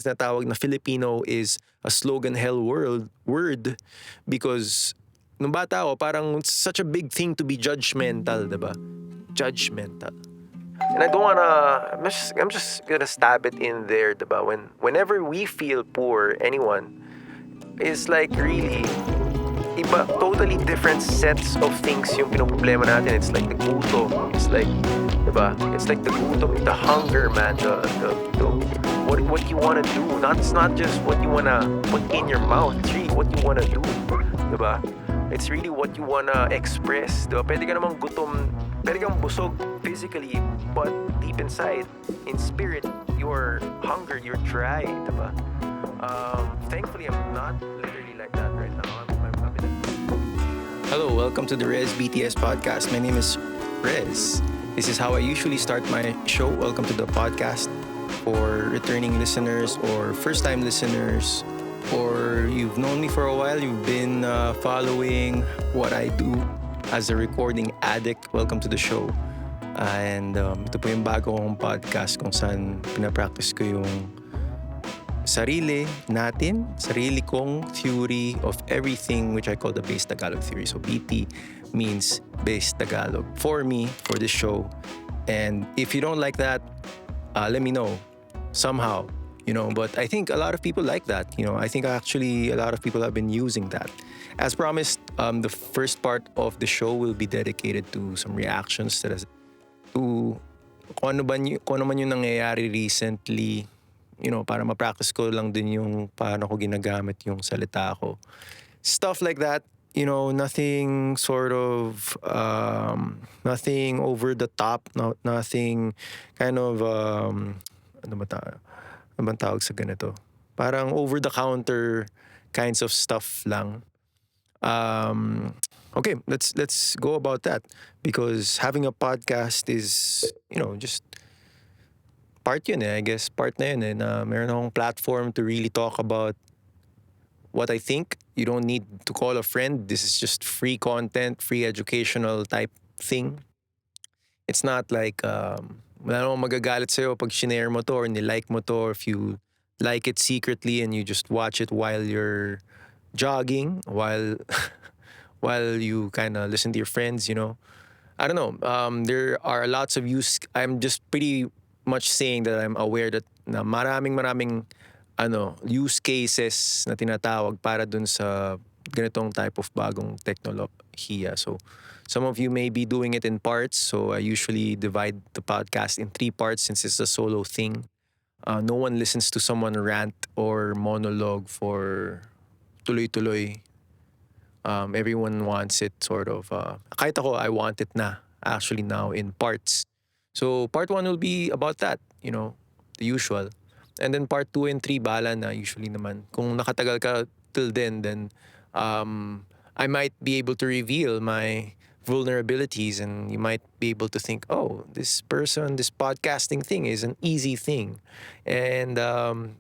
tinatawag na Filipino is a slogan hell word because nung bata ako, parang it's such a big thing to be judgmental, diba? Judgmental. And I don't wanna, I'm just gonna stab it in there, diba? Whenever we feel poor, anyone, is like really, iba, totally different sets of things yung pinoproblema natin. It's like the gutom. It's like, diba? It's like the gutom, the hunger, man. What you wanna do. It's not just what you wanna put in your mouth. It's really what you wanna do, diba? It's really what you wanna express, diba? Pwede ka namang gutom, pwede kang busog physically, but deep inside, in spirit, you're hungry, you're dry, diba? Thankfully, I'm not literally like that right now. Hello, welcome to the Rezbt S Podcast. My name is Rez. This is how I usually start my show. Welcome to the podcast for returning listeners or first-time listeners, or you've known me for a while, you've been following what I do as a recording addict. Welcome to the show. And ito po yung bago kong podcast kung saan pinapractice ko yung sarili kong theory of everything, which I call the Based Tagalog Theory. So BP means Based Tagalog for me, for this show. And if you don't like that, let me know somehow, but I think a lot of people like that. I think actually a lot of people have been using that. As promised, the first part of the show will be dedicated to some reactions to kung ano man yung nangyayari recently, para ma-practice ko lang din yung paano ko ginagamit yung salita ko. Stuff like that, nothing sort of, nothing over the top, nothing kind of, ano bang tawag sa ganito? Parang over-the-counter kinds of stuff lang. Okay, let's go about that. Because having a podcast is, just part yun I guess. Part na yun na meron akong platform to really talk about what I think. You don't need to call a friend. This is just free content, free educational type thing. It's not like, wala namang magagalit sa'yo pag shinare mo to or nilike mo to, or if you like it secretly and you just watch it while you're jogging, while you kind of listen to your friends, I don't know. There are lots of I'm just pretty much saying that I'm aware that na maraming use cases na tinatawag para dun sa ganitong type of bagong teknolohiya. So some of you may be doing it in parts. So I usually divide the podcast in 3 parts since it's a solo thing. No one listens to someone rant or monologue for tuloy-tuloy. Everyone wants it sort of, kahit ako, I want it na actually now in parts. So part 1 will be about that, the usual. And then part 2 and 3, bahala na usually naman. Kung nakatagal ka till then I might be able to reveal my vulnerabilities and you might be able to think, oh, this podcasting thing is an easy thing. And,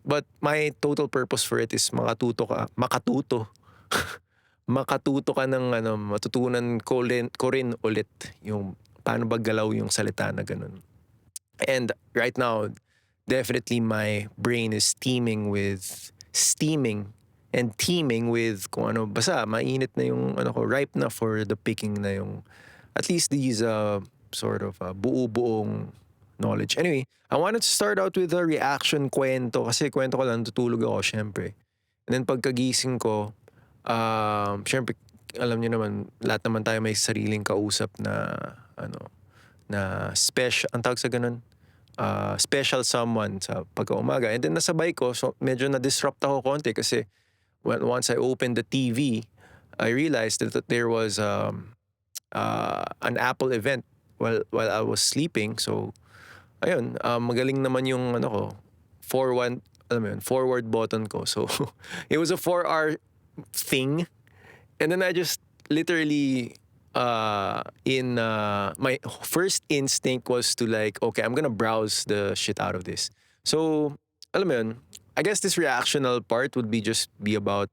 but my total purpose for it is makatuto ka ng matutunan ko rin ulit yung paano ba galaw yung salita na ganun. And right now, definitely my brain is steaming and teeming with kung ano, basta mainit na yung ripe na for the picking na yung at least these sort of buo-buong knowledge. Anyway, I wanted to start out with a reaction kwento kasi kwento ko lang, tutulog ako syempre. And then pagkagising ko, syempre alam niyo naman, lahat naman tayo may sariling kausap na na special, ang tawag sa ganun, special someone sa pagkaumaga. And then nasabay ko, so medyo na-disrupt ako konti kasi once I opened the TV, I realized that there was an Apple event while I was sleeping. So ayun, magaling naman yung forward button ko. So it was a 4-hour thing. And then I just literally my first instinct was to okay, I'm gonna browse the shit out of this. So alam mo yun, I guess this reactional part would be about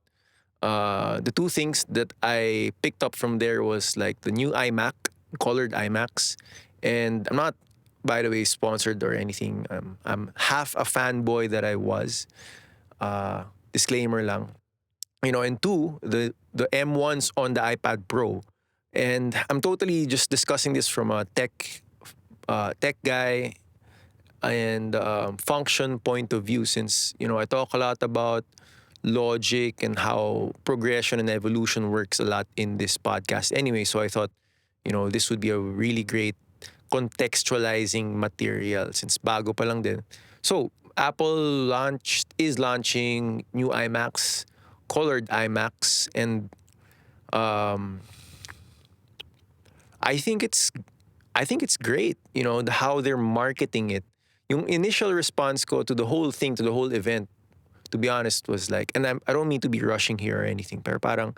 the 2 things that I picked up from there was the new iMac, colored iMacs. And I'm not, by the way, sponsored or anything. I'm half a fanboy that I was. disclaimer lang. And two, the M1's on the iPad Pro. And I'm totally just discussing this from a tech guy and function point of view, since I talk a lot about logic and how progression and evolution works a lot in this podcast anyway. So I thought this would be a really great contextualizing material since bago pa lang din. So Apple is launching new iMacs, colored iMacs, and um, I think it's I think it's great, how they're marketing it. Yung initial response ko to the whole thing, to the whole event, to be honest, was like, and I don't mean to be rushing here or anything, pero parang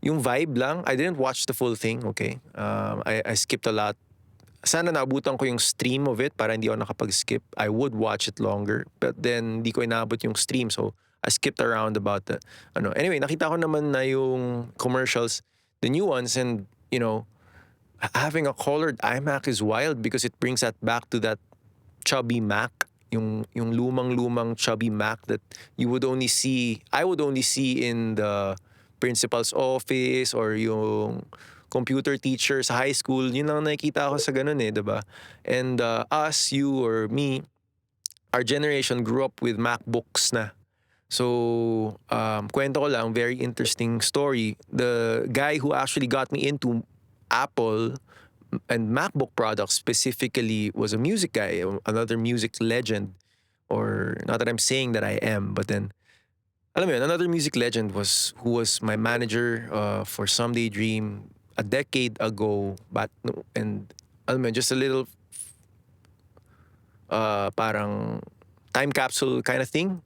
yung vibe lang. I didn't watch the full thing, okay? I skipped a lot. Sana naabutan ko yung stream of it para hindi ako nakapag-skip. I would watch it longer, but then hindi ko inaabot yung stream, so I skipped around about the Anyway, nakita ko naman na yung commercials, the new ones, and having a colored iMac is wild because it brings that back to that chubby Mac, yung lumang-lumang chubby Mac that I would only see in the principal's office or yung computer teacher sa high school. Yun lang nakikita ko sa ganun diba? And us, you or me, our generation grew up with MacBooks na. So, kwento ko lang, very interesting story. The guy who actually got me into Apple and MacBook products specifically was a music guy, another music legend. Or not that I'm saying that I am, but then, alam mo yun, another music legend who was my manager for Someday Dream a decade ago. And alam mo yun, just a little parang time capsule kind of thing.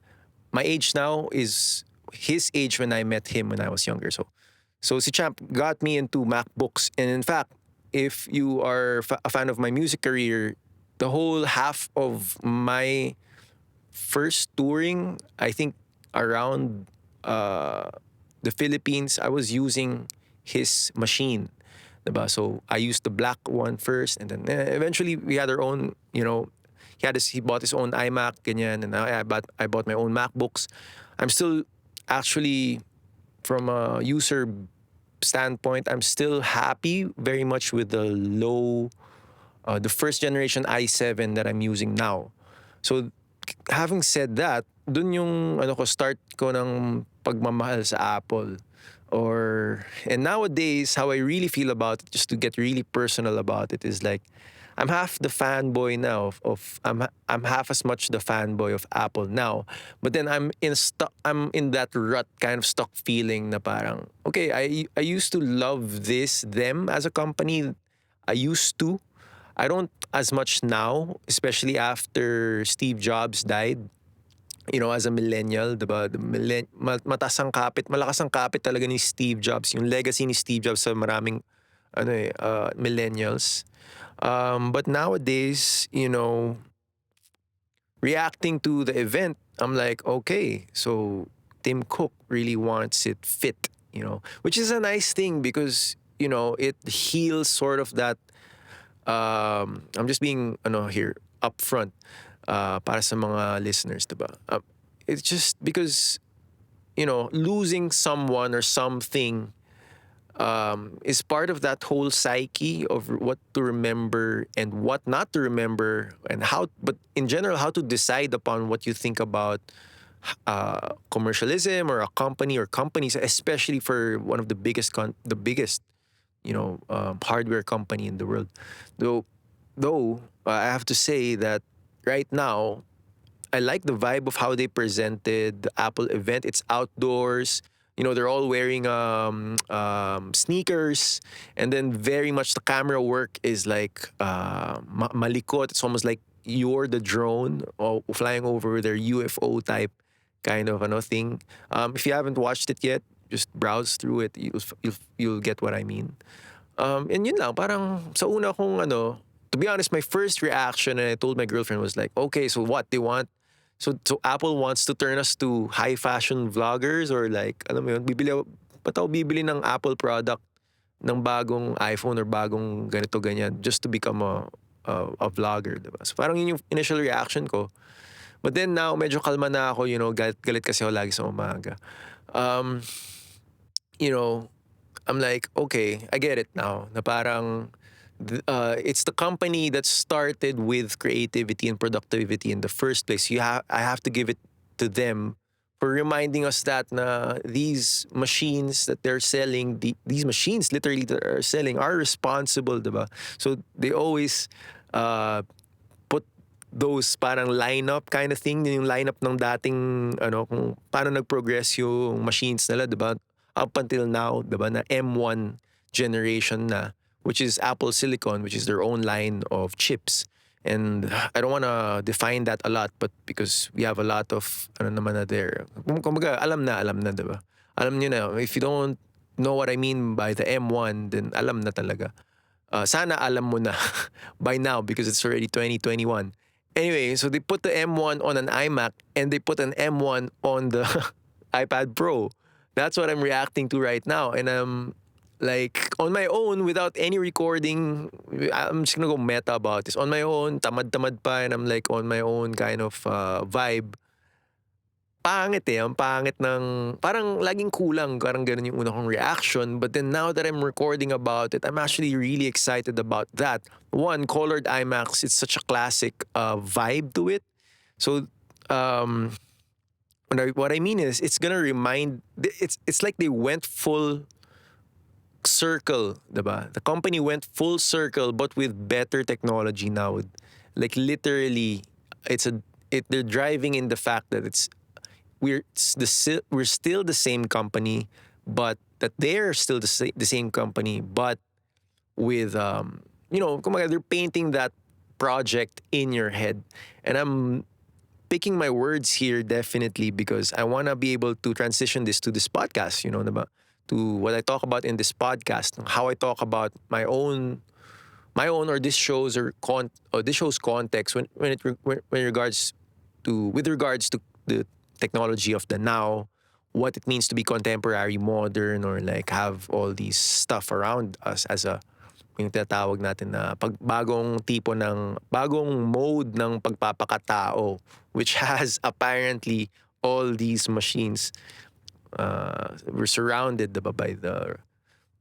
My age now is his age when I met him when I was younger. So si Champ got me into MacBooks. And in fact, if you are a fan of my music career, the whole half of my first touring, I think around the Philippines, I was using his machine. Diba? So I used the black one first, and then eventually we had our own, he bought his own iMac, ganyan, and I bought my own MacBooks. I'm still actually, from a user standpoint, I'm still happy very much with the first generation i7 that I'm using now. So, having said that, dun yung start ko ng pagmamahal sa Apple. And nowadays, how I really feel about it, just to get really personal about it, is like, I'm half the fanboy now I'm half as much the fanboy of Apple now. But then I'm in that rut kind of stuck feeling na parang, okay, I used to love them as a company. I used to. I don't as much now, especially after Steve Jobs died. As a millennial, diba? Malakas ang kapit talaga ni Steve Jobs. Yung legacy ni Steve Jobs sa maraming millennials. But nowadays, reacting to the event, I'm like, okay, so Tim Cook really wants it fit, which is a nice thing because, it heals sort of that. I'm just being here upfront para sa mga listeners, diba? It's just because, losing someone or something is part of that whole psyche of what to remember and what not to remember, and but in general, how to decide upon what you think about commercialism or a company or companies, especially for one of the biggest, hardware company in the world. Though I have to say that right now, I like the vibe of how they presented the Apple event. It's outdoors. They're all wearing sneakers, and then very much the camera work is like malikot. It's almost like you're the drone flying over their UFO type kind of thing. If you haven't watched it yet, just browse through it. You'll get what I mean. And yun lang, parang sa una kong to be honest, my first reaction, and I told my girlfriend, was like, okay, so what they want? So Apple wants to turn us to high fashion vloggers, or like, alam mo yun, ba't ako bibili ng Apple product ng bagong iPhone or bagong ganito ganyan just to become a vlogger, diba? So parang yun yung initial reaction ko. But then now, medyo kalma na ako, galit kasi ako lagi sa umaga. Um, you know, I'm like, okay, I get it now. Na parang, it's the company that started with creativity and productivity in the first place. I have to give it to them for reminding us that na these machines that they're selling, these machines literally that are selling are responsible, diba? So they always put those parang lineup kind of thing, yung lineup ng dating kung paano nag-progress yung machines nila, 'di ba? Up until now, 'di ba, na M1 generation na, which is Apple Silicon, which is their own line of chips. And I don't want to define that a lot, but because we have a lot of naman na there. Kumbaga, alam na, 'di ba? Alam niyo na, if you don't know what I mean by the M1, then alam na talaga. Sana alam mo na by now because it's already 2021. Anyway, so they put the M1 on an iMac and they put an M1 on the iPad Pro. That's what I'm reacting to right now. And I'm like on my own without any recording. I'm just gonna go meta about this. On my own, tamad-tamad pa, and I'm like on my own kind of vibe. Pangit eh. Ang pangit ng, parang laging kulang, parang ganun yung una kong reaction. But then now that I'm recording about it, I'm actually really excited about that. One, colored IMAX, it's such a classic vibe to it. So, what I mean is, it's gonna remind, it's like they went full circle, diba? The company went full circle, but with better technology now. Like literally, they're driving in the fact that we're still the same company, but that they're still the same company, but with kumbaga, they're painting that project in your head. And I'm picking my words here definitely because I want to be able to transition this to this podcast, diba? To what I talk about in this podcast, how I talk about my own or this show's or this show's context when regards to with regards to the technology of the now, what it means to be contemporary, modern, or like have all these stuff around us as yung tinatawag natin na bagong mode ng pagpapakatao, which has apparently all these machines. We're surrounded diba,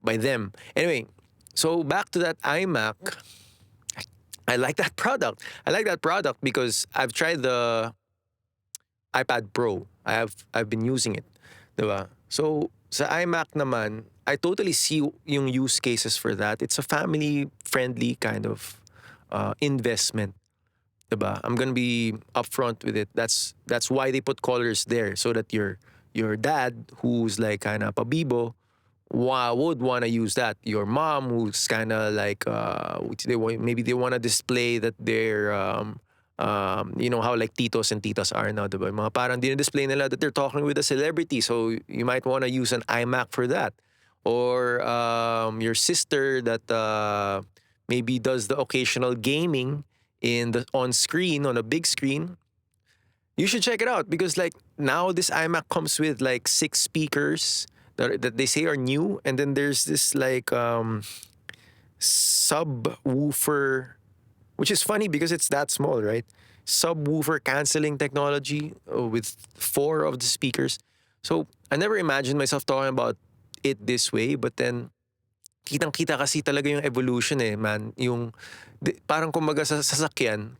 by them. Anyway, so back to that iMac. I like that product. I like that product because I've tried the iPad Pro. I've been using it, 'di ba? So sa iMac naman, I totally see yung use cases for that. It's a family-friendly kind of investment, 'di ba? I'm gonna be upfront with it. That's why they put colors there so that your dad, who's like kind of pabibo, would want to use that. Your mom, who's kind of like maybe they want to display that they're you know how like titos and titas are now, diba? Mga parang dinidisplay nila that they're talking with a celebrity. So you might want to use an iMac for that. Or your sister that maybe does the occasional gaming on screen, on a big screen. You should check it out because like now this iMac comes with like 6 speakers that they say are new, and then there's this like subwoofer, which is funny because it's that small, right? Subwoofer canceling technology with 4 of the speakers. So I never imagined myself talking about it this way, but then kitang-kita kasi talaga yung evolution eh, man. Yung parang kumbaga sa sasakyan,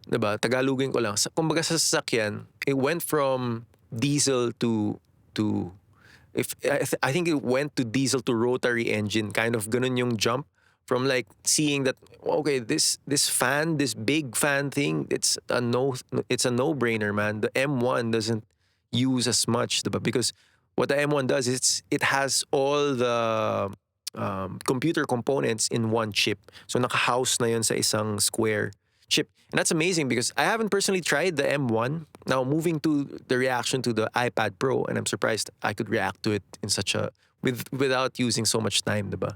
'di ba? Tagalogin ko lang. Kumbaga sa sasakyan, it went from diesel to if I think it went to diesel to rotary engine, kind of ganun yung jump from like seeing that okay, this fan, this big fan thing, it's a no-brainer, man. The M1 doesn't use as much, diba? Because what the M1 does is it has all the computer components in one chip. So naka-house na yun sa isang square chip. And that's amazing because I haven't personally tried the M1. Now moving to the reaction to the iPad Pro, and I'm surprised I could react to it in such a without using so much time, diba?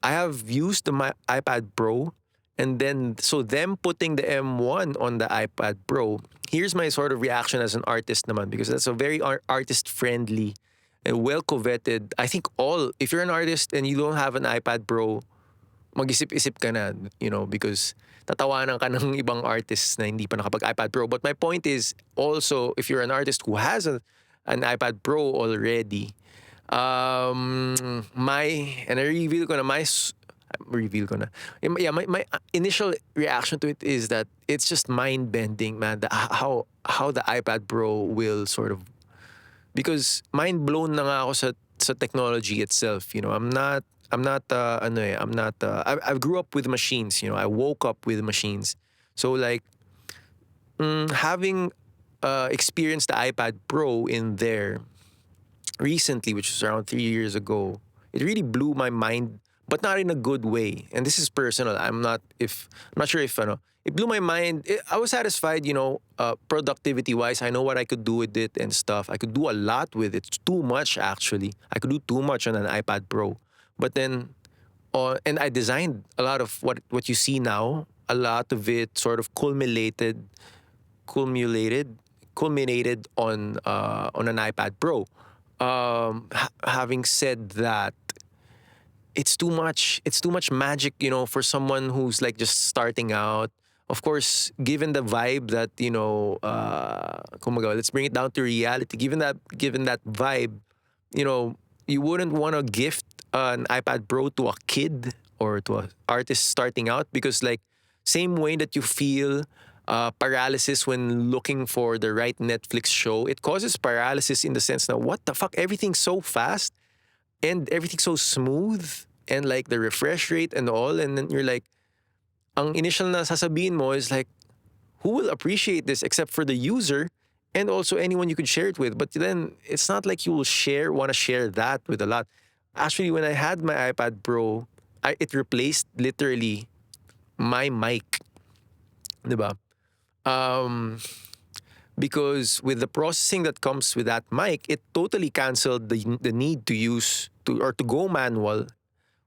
I have used the iPad Pro, and then so them putting the M1 on the iPad Pro. Here's my sort of reaction as an artist naman, because that's a very artist friendly and well coveted. I think if you're an artist and you don't have an iPad Pro, mag-isip-isip ka na, because tatawanan ka ng ibang artists na hindi pa nakapag-iPad Pro. But my point is also, if you're an artist who has an iPad Pro already, and I reveal ko na. Yeah, my initial reaction to it is that it's just mind-bending, man. How the iPad Pro will sort of, because mind blown na nga ako sa technology itself. You know, I'm not ano eh, I'm not I grew up with machines, you know. I woke up with machines. So like having experienced the iPad Pro in there recently, which was around 3 years ago, it really blew my mind, but not in a good way. And this is personal. I'm not sure if it blew my mind. I was satisfied, you know, productivity wise. I know what I could do with it and stuff. I could do a lot with it. Too much actually. I could do too much on an iPad Pro. But then, and I designed a lot of what you see now. A lot of it sort of culminated on an iPad Pro. Having said that, it's too much. It's too much magic, you know, for someone who's like just starting out. Of course, given the vibe that kumaga, let's bring it down to reality. Given that vibe, you know, you wouldn't want to gift an iPad Pro to a kid or to an artist starting out because, like, same way that you feel paralysis when looking for the right Netflix show, it causes paralysis in the sense that what the fuck, everything's so fast and everything's so smooth and like the refresh rate and all, and then you're like, ang initial na sasabihin mo is like, who will appreciate this except for the user and also anyone you could share it with. But then it's not like you will want to share that with a lot. Actually, when I had my iPad Pro, it replaced literally my mic, diba? Because with the processing that comes with that mic, it totally canceled the need to go manual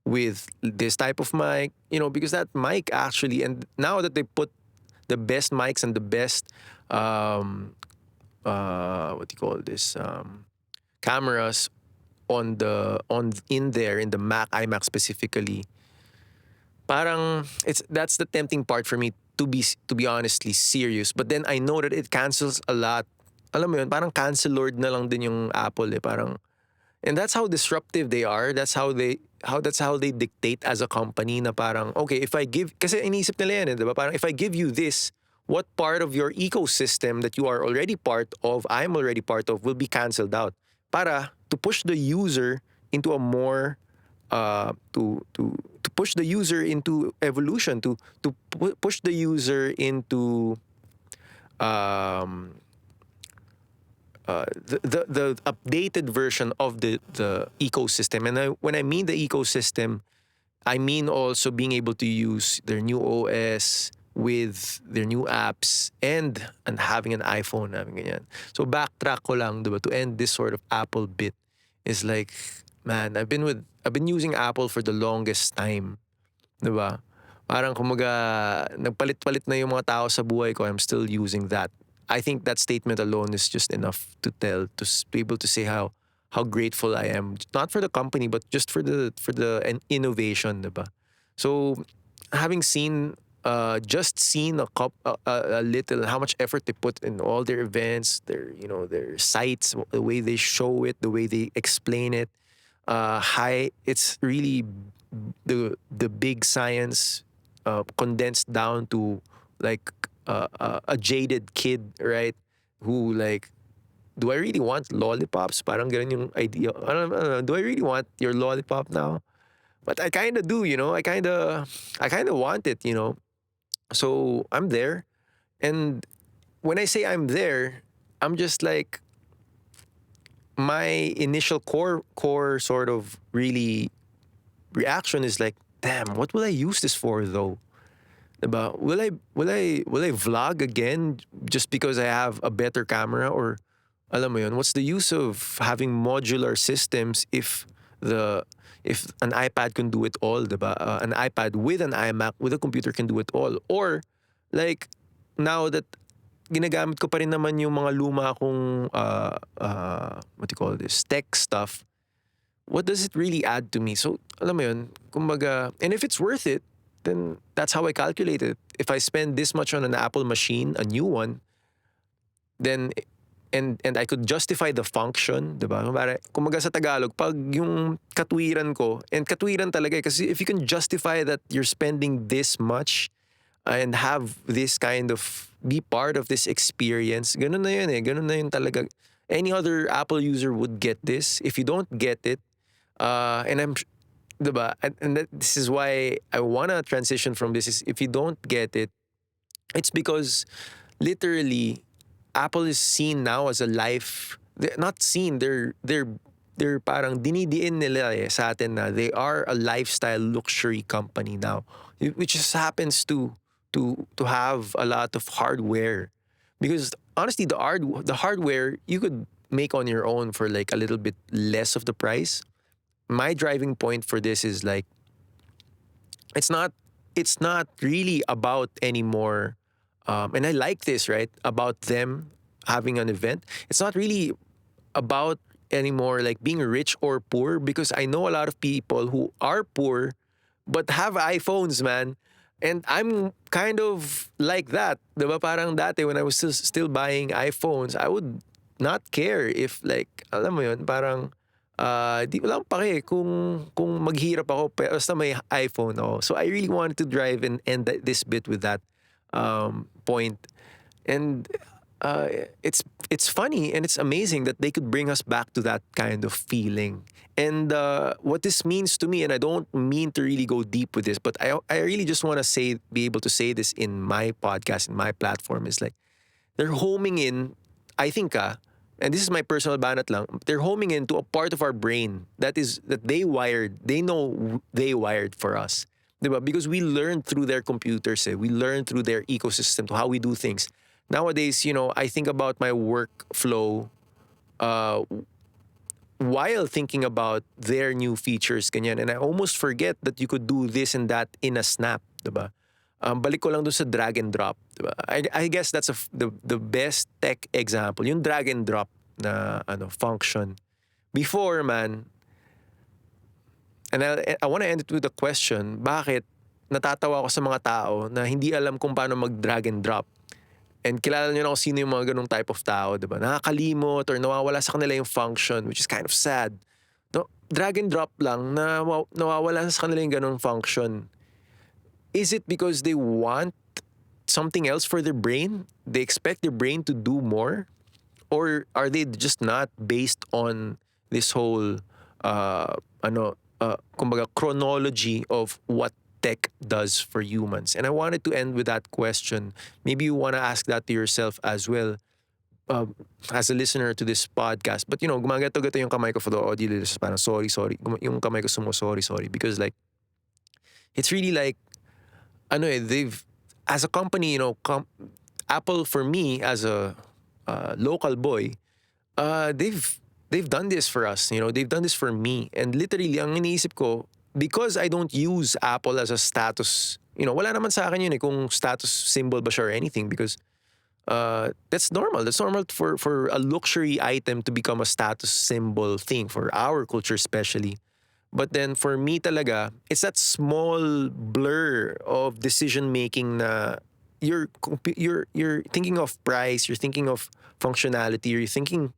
with this type of mic, you know, because that mic actually, and now that they put the best mics and the best what do you call this, cameras in there in the iMac specifically, parang that's the tempting part for me to be honestly serious. But then I know that it cancels a lot. Alam mo yun, parang cancel lord na lang din yung Apple eh, parang. And that's how disruptive they are. That's how they dictate as a company na parang, okay, if I give, kasi iniisip nila yan, di ba? Parang if I give you this, what part of your ecosystem that you are already part of, I'm already part of, will be canceled out. Para to push the user into a more, to push the user into evolution, to push the user into the updated version of the ecosystem. And when I mean the ecosystem, I mean also being able to use their new OS with their new apps and having an iPhone, having ganyan. So backtrack ko lang, diba, to end this sort of Apple bit is like, man, I've been using Apple for the longest time, diba? Parang kumaga nagpalit-palit na yung mga tao sa buhay ko, I'm still using that. I think that statement alone is just enough to be able to say how grateful I am, not for the company but just for the innovation, diba? So having just seen a little how much effort they put in all their events, their sites, the way they show it, the way they explain it, it's really the big science condensed down to like a jaded kid, right? Who like, do I really want lollipops? Parang ganun yung idea. I don't know, do I really want your lollipop now? But I kind of do, you know. I kind of want it, you know. So I'm there, and when I say I'm there, I'm just like, my initial core sort of really reaction is like, damn, what will I use this for though? Diba? Will I vlog again just because I have a better camera? Or alam mo yun, what's the use of having modular systems if an iPad can do it all, diba? An iPad with an iMac with a computer can do it all. Or like now that ginagamit ko pa rin naman yung mga luma kong what do you call this, tech stuff, what does it really add to me? So alam mo yun, kumbaga, and if it's worth it, then that's how I calculate it. If I spend this much on an Apple machine, a new one, then and I could justify the function, di ba? Kumbaga sa Tagalog, pag yung katwiran ko, and katwiran talaga kasi if you can justify that you're spending this much and have this kind of, be part of this experience, ganun na yun eh, ganun na yun talaga. Any other Apple user would get this. If you don't get it, and diba? This is why I wanna transition from this is if you don't get it, it's because literally Apple is seen now as a life, not seen, they're parang dinidiin nila eh, sa atin na they are a lifestyle luxury company now, which just happens to have a lot of hardware. Because honestly, the hardware you could make on your own for like a little bit less of the price. My driving point for this is like it's not really about anymore, and I like this, right, about them having an event. It's not really about anymore like being rich or poor, because I know a lot of people who are poor but have iPhones, man. And I'm kind of like that. Diba parang dati when I was still buying iPhones, I would not care if like, alam mo yun, parang di wala akong pake kung maghirap ako basta may iPhone ako. So I really wanted to drive and end this bit with that point. And uh, it's it's funny and it's amazing that they could bring us back to that kind of feeling. And what this means to me, and I don't mean to really go deep with this, but I really just want to say, be able to say this in my podcast, in my platform, is like they're homing in, I think, and this is my personal banat lang, they're homing into a part of our brain that they know they wired for us. Diba? Because we learn through their computers, we learn through their ecosystem to how we do things. Nowadays, I think about my workflow uh, while thinking about their new features, ganyan. And I almost forget that you could do this and that in a snap, diba? Balik ko lang dun sa drag and drop, diba? I guess that's the best tech example, yung drag and drop na function. Before, man, and I want to end it with a question, bakit natatawa ako sa mga tao na hindi alam kung paano mag-drag and drop? And kilala niyo na kung sino yung mga ganung type of tao, di ba? Nakakalimot or nawawala sa kanila yung function, which is kind of sad. No, drag and drop lang na nawawala sa kanila yung ganung function. Is it because they want something else for their brain? They expect their brain to do more? Or are they just not based on this whole kumbaga chronology of what tech does for humans? And I wanted to end with that question. Maybe you want to ask that to yourself as well, as a listener to this podcast. But gumagato-gato yung kamay ko for the audio listeners. Parang sorry. Yung kamay ko sorry. Because like, it's really like, they've, as a company, Apple for me as a local boy, they've done this for us. They've done this for me. And literally, ang iniisip ko, because I don't use Apple as a status, wala naman sa akin yun kung status symbol ba siya or anything, because that's normal. That's normal for a luxury item to become a status symbol thing for our culture especially. But then for me talaga, it's that small blur of decision making na you're thinking of price, you're thinking of functionality, you're thinking,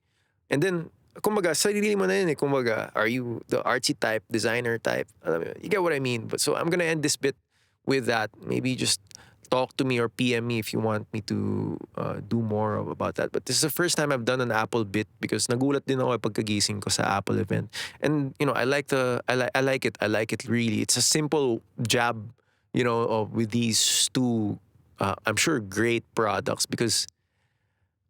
and then kumbaga sarili mo na yun kumbaga, are you the artsy type, designer type? Alam mo yun, you get what I mean? But so I'm gonna end this bit with that. Maybe just talk to me or PM me if you want me to do more about that. But this is the first time I've done an Apple bit, because nagulat din ako pagkagising ko sa Apple event. And I like it. I like it really. It's a simple jab, with these two I'm sure great products, because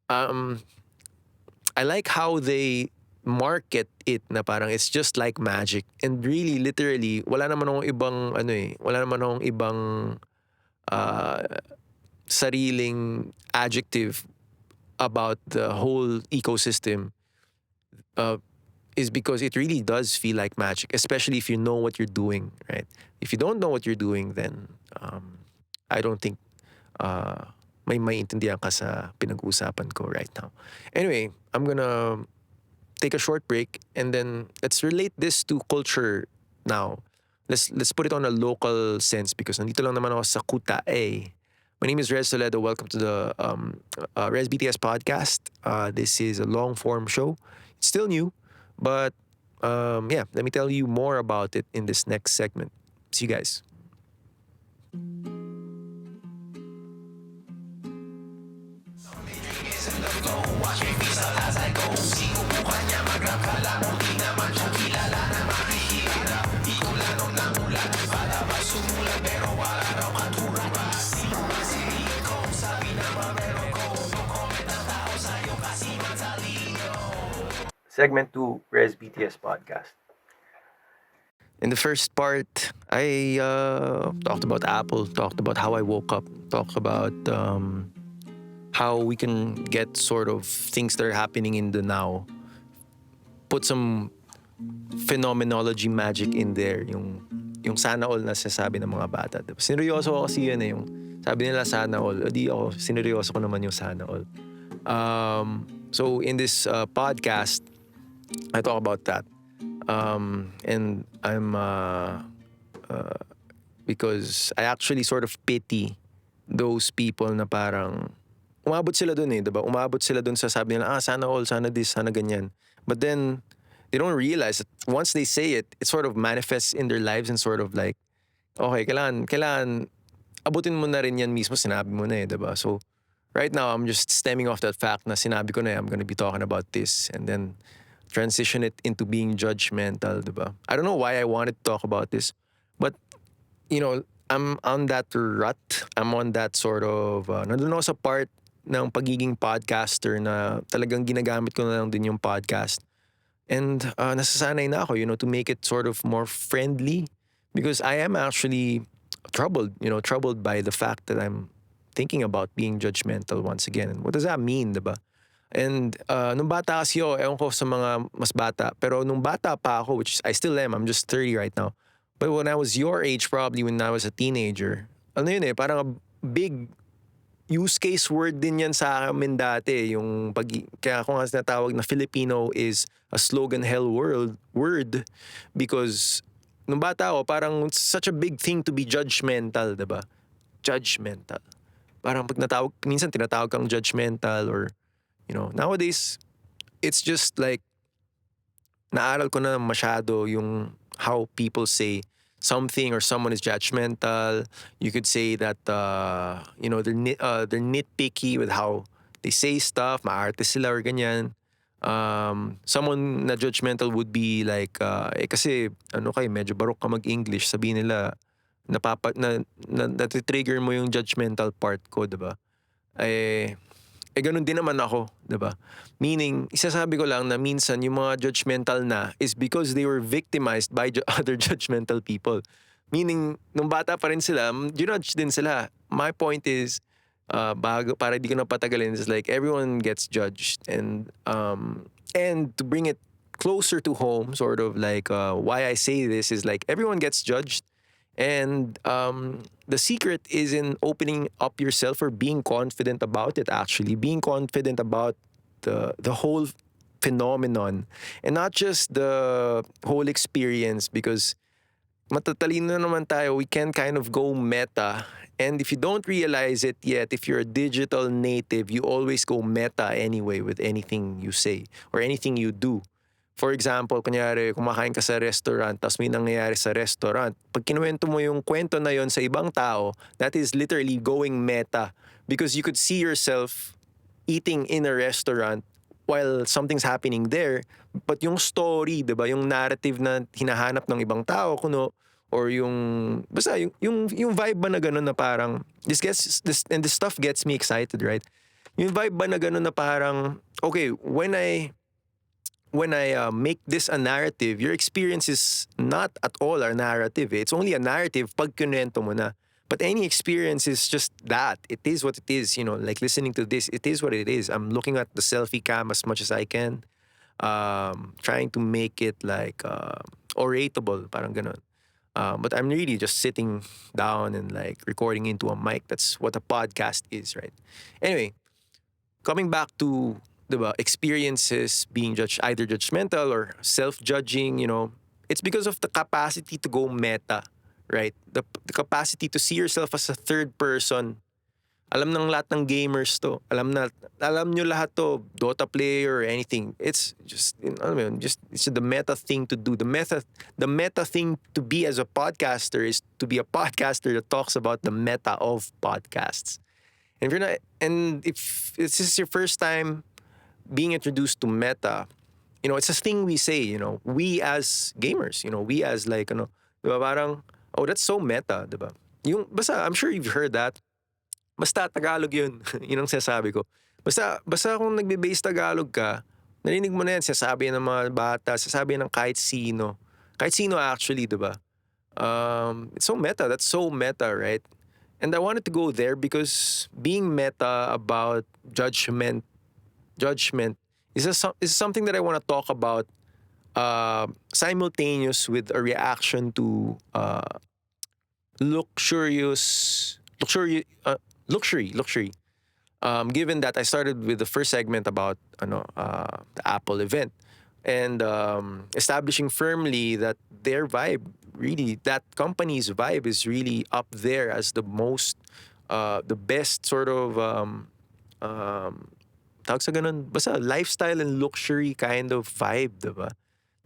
I like how they market it na parang it's just like magic. And really, literally, wala naman akong ibang sariling adjective about the whole ecosystem, is because it really does feel like magic, especially if you know what you're doing, right? If you don't know what you're doing, then I don't think may maintindihan ka sa pinag-uusapan ko right now. Anyway, I'm gonna take a short break and then let's relate this to culture now. let's put it on a local sense because nandito lang naman ako sa Kuta A. My name is Rez Toledo. Welcome to the Rezbt S Podcast. This is a long form show. It's still new, but yeah, let me tell you more about it in this next segment. See you guys. Segment 2, Res BTS Podcast. In the first part, I talked about Apple, talked about how I woke up, talked about how we can get sort of things that are happening in the now, put some phenomenology magic in there, yung sana all na sinasabi ng mga bata. Diba? Sineryoso ko kasi yun yung sabi nila sana all, di ako, sineryoso ko naman yung sana all. So in this podcast, I talk about that. And I'm because I actually sort of pity those people na parang umabot sila dun diba? Umabot sila dun sa sabi nila, sana all, sana this, sana ganyan. But then, they don't realize that once they say it, it sort of manifests in their lives and sort of like, okay, kailangan, abutin mo na rin yan mismo, sinabi mo na diba? So, right now, I'm just stemming off that fact na sinabi ko na I'm gonna be talking about this and then transition it into being judgmental, diba? I don't know why I wanted to talk about this, but, I'm on that rut. I'm on that sort of, nandun ako sa part ng pagiging podcaster na talagang ginagamit ko na lang din yung podcast. And nasasanay na ako, to make it sort of more friendly because I am actually troubled by the fact that I'm thinking about being judgmental once again. And what does that mean, diba? And nung bata kasi ako, ewan ko sa mga mas bata, pero nung bata pa ako, which I still am, I'm just 30 right now. But when I was your age, probably when I was a teenager, parang a big use case word din yan sa amin dati. Kaya ako nga sinatawag na Filipino is a slogan hell word because nung bata ako, parang it's such a big thing to be judgmental, diba? Judgmental. Parang pag minsan tinatawag kang judgmental or, nowadays, it's just like, naaral ko na masyado yung how people say something or someone is judgmental. You could say that, they're nitpicky with how they say stuff, maarte sila or ganyan. Someone na judgmental would be like, kasi, medyo barok ka mag-English, sabihin nila, natitrigger mo yung judgmental part ko, diba? Ganun din naman ako, diba? Meaning, isasabi ko lang na minsan yung mga judgmental na is because they were victimized by other judgmental people. Meaning, nung bata pa rin sila, judge din sila. My point is, para di ko na patagalin, is like everyone gets judged. And to bring it closer to home, sort of like why I say this is like everyone gets judged. And the secret is in opening up yourself or being confident about it, actually. Being confident about the whole phenomenon. And not just the whole experience because matatalino naman tayo, we can kind of go meta. And if you don't realize it yet, if you're a digital native, you always go meta anyway with anything you say or anything you do. For example, kunyari, kumakain ka sa restaurant, tapos may nangyayari sa restaurant. Pag kinuwento mo yung kwento na yon sa ibang tao, that is literally going meta. Because you could see yourself eating in a restaurant while something's happening there. But yung story, diba, yung narrative na hinahanap ng ibang tao, or basta yung vibe ba na gano'n na parang, this stuff gets me excited, right? Yung vibe ba na gano'n na parang, okay, when I make this a narrative, your experience is not at all a narrative. It's only a narrative pag kunento mo na. But any experience is just that. It is what it is. Like listening to this, it is what it is. I'm looking at the selfie cam as much as I can. Trying to make it like oratable, parang ganon. But I'm really just sitting down and like recording into a mic. That's what a podcast is, right? Anyway, coming back to diba, experiences being either judgmental or self-judging, It's because of the capacity to go meta, right? The capacity to see yourself as a third person. Alam ng lahat ng gamers to. Alam nyo lahat to, Dota player or anything. It's just, alam mo yun, just it's the meta thing to do. The meta thing to be as a podcaster is to be a podcaster that talks about the meta of podcasts. And if you're not, and if this is your first time being introduced to meta, it's a thing we say, we as gamers, we as like, diba, parang, oh, that's so meta, diba? Basta, I'm sure you've heard that. Basta Tagalog yun. Yun ang sinasabi ko. Basta kung nagbe-base Tagalog ka, narinig mo na yan, sinasabi ng mga bata, sinasabi ng kahit sino. Kahit sino actually, diba? It's so meta. That's so meta, right? And I wanted to go there because being meta about judgment is something that I want to talk about simultaneous with a reaction to luxury. Given that I started with the first segment about the Apple event and establishing firmly that their vibe, really, that company's vibe is really up there as the best sort of tawag sa ganun, basta lifestyle and luxury kind of vibe, diba?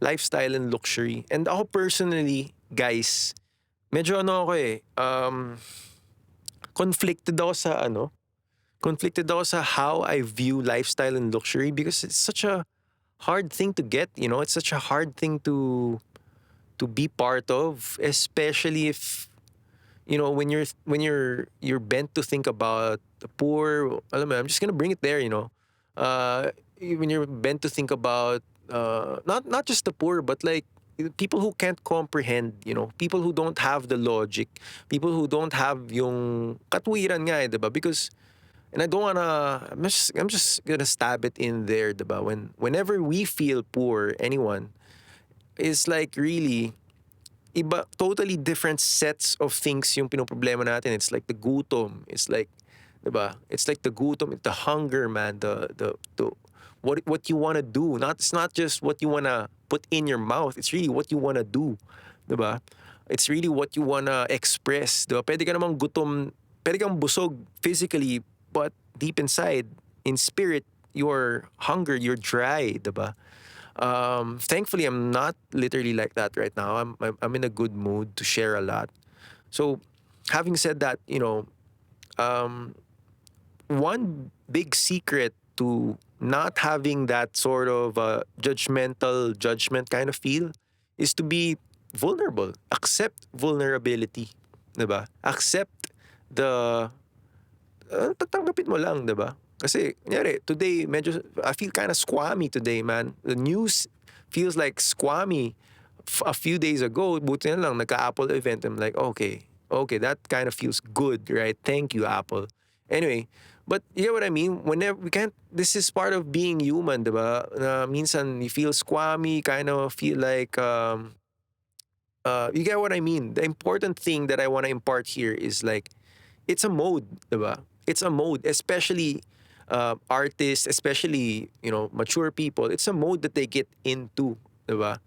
Lifestyle and luxury. And ako personally, guys, medyo conflicted ako sa how I view lifestyle and luxury because it's such a hard thing to get, it's such a hard thing to be part of, especially if when you're bent to think about the poor. Alam mo, I'm just gonna bring it there, when you're bent to think about not just the poor, but like people who can't comprehend, people who don't have the logic, people who don't have yung katwiran nga, diba? Because, and I don't wanna, I'm just gonna stab it in there, diba? Whenever we feel poor, anyone, is like really iba, totally different sets of things yung pinoproblema natin. It's like the gutom. It's like, diba? It's like the gutom, the hunger, man. The what you wanna do. It's not just what you wanna put in your mouth. It's really what you wanna do, diba? It's really what you wanna express. Diba? Pwede ka namang gutom, pwede kang busog physically, but deep inside, in spirit, you're hunger, you're dry, diba? Thankfully, I'm not literally like that right now. I'm in a good mood to share a lot. So, having said that, one big secret to not having that sort of judgmental judgment kind of feel is to be vulnerable. Accept vulnerability, diba? Accept the tatanggapin mo lang, diba? Kasi, kunyari, today, I feel kind of squammy today, man. The news feels like squammy. A few days ago, buti na lang, nagka-Apple event. I'm like, okay, that kind of feels good, right? Thank you, Apple. Anyway, but you know what I mean? This is part of being human, diba? Minsan, you feel squammy, kind of feel like, you get what I mean? The important thing that I want to impart here is like, it's a mode, diba? It's a mode, especially artists, especially, mature people. It's a mode that they get into, diba?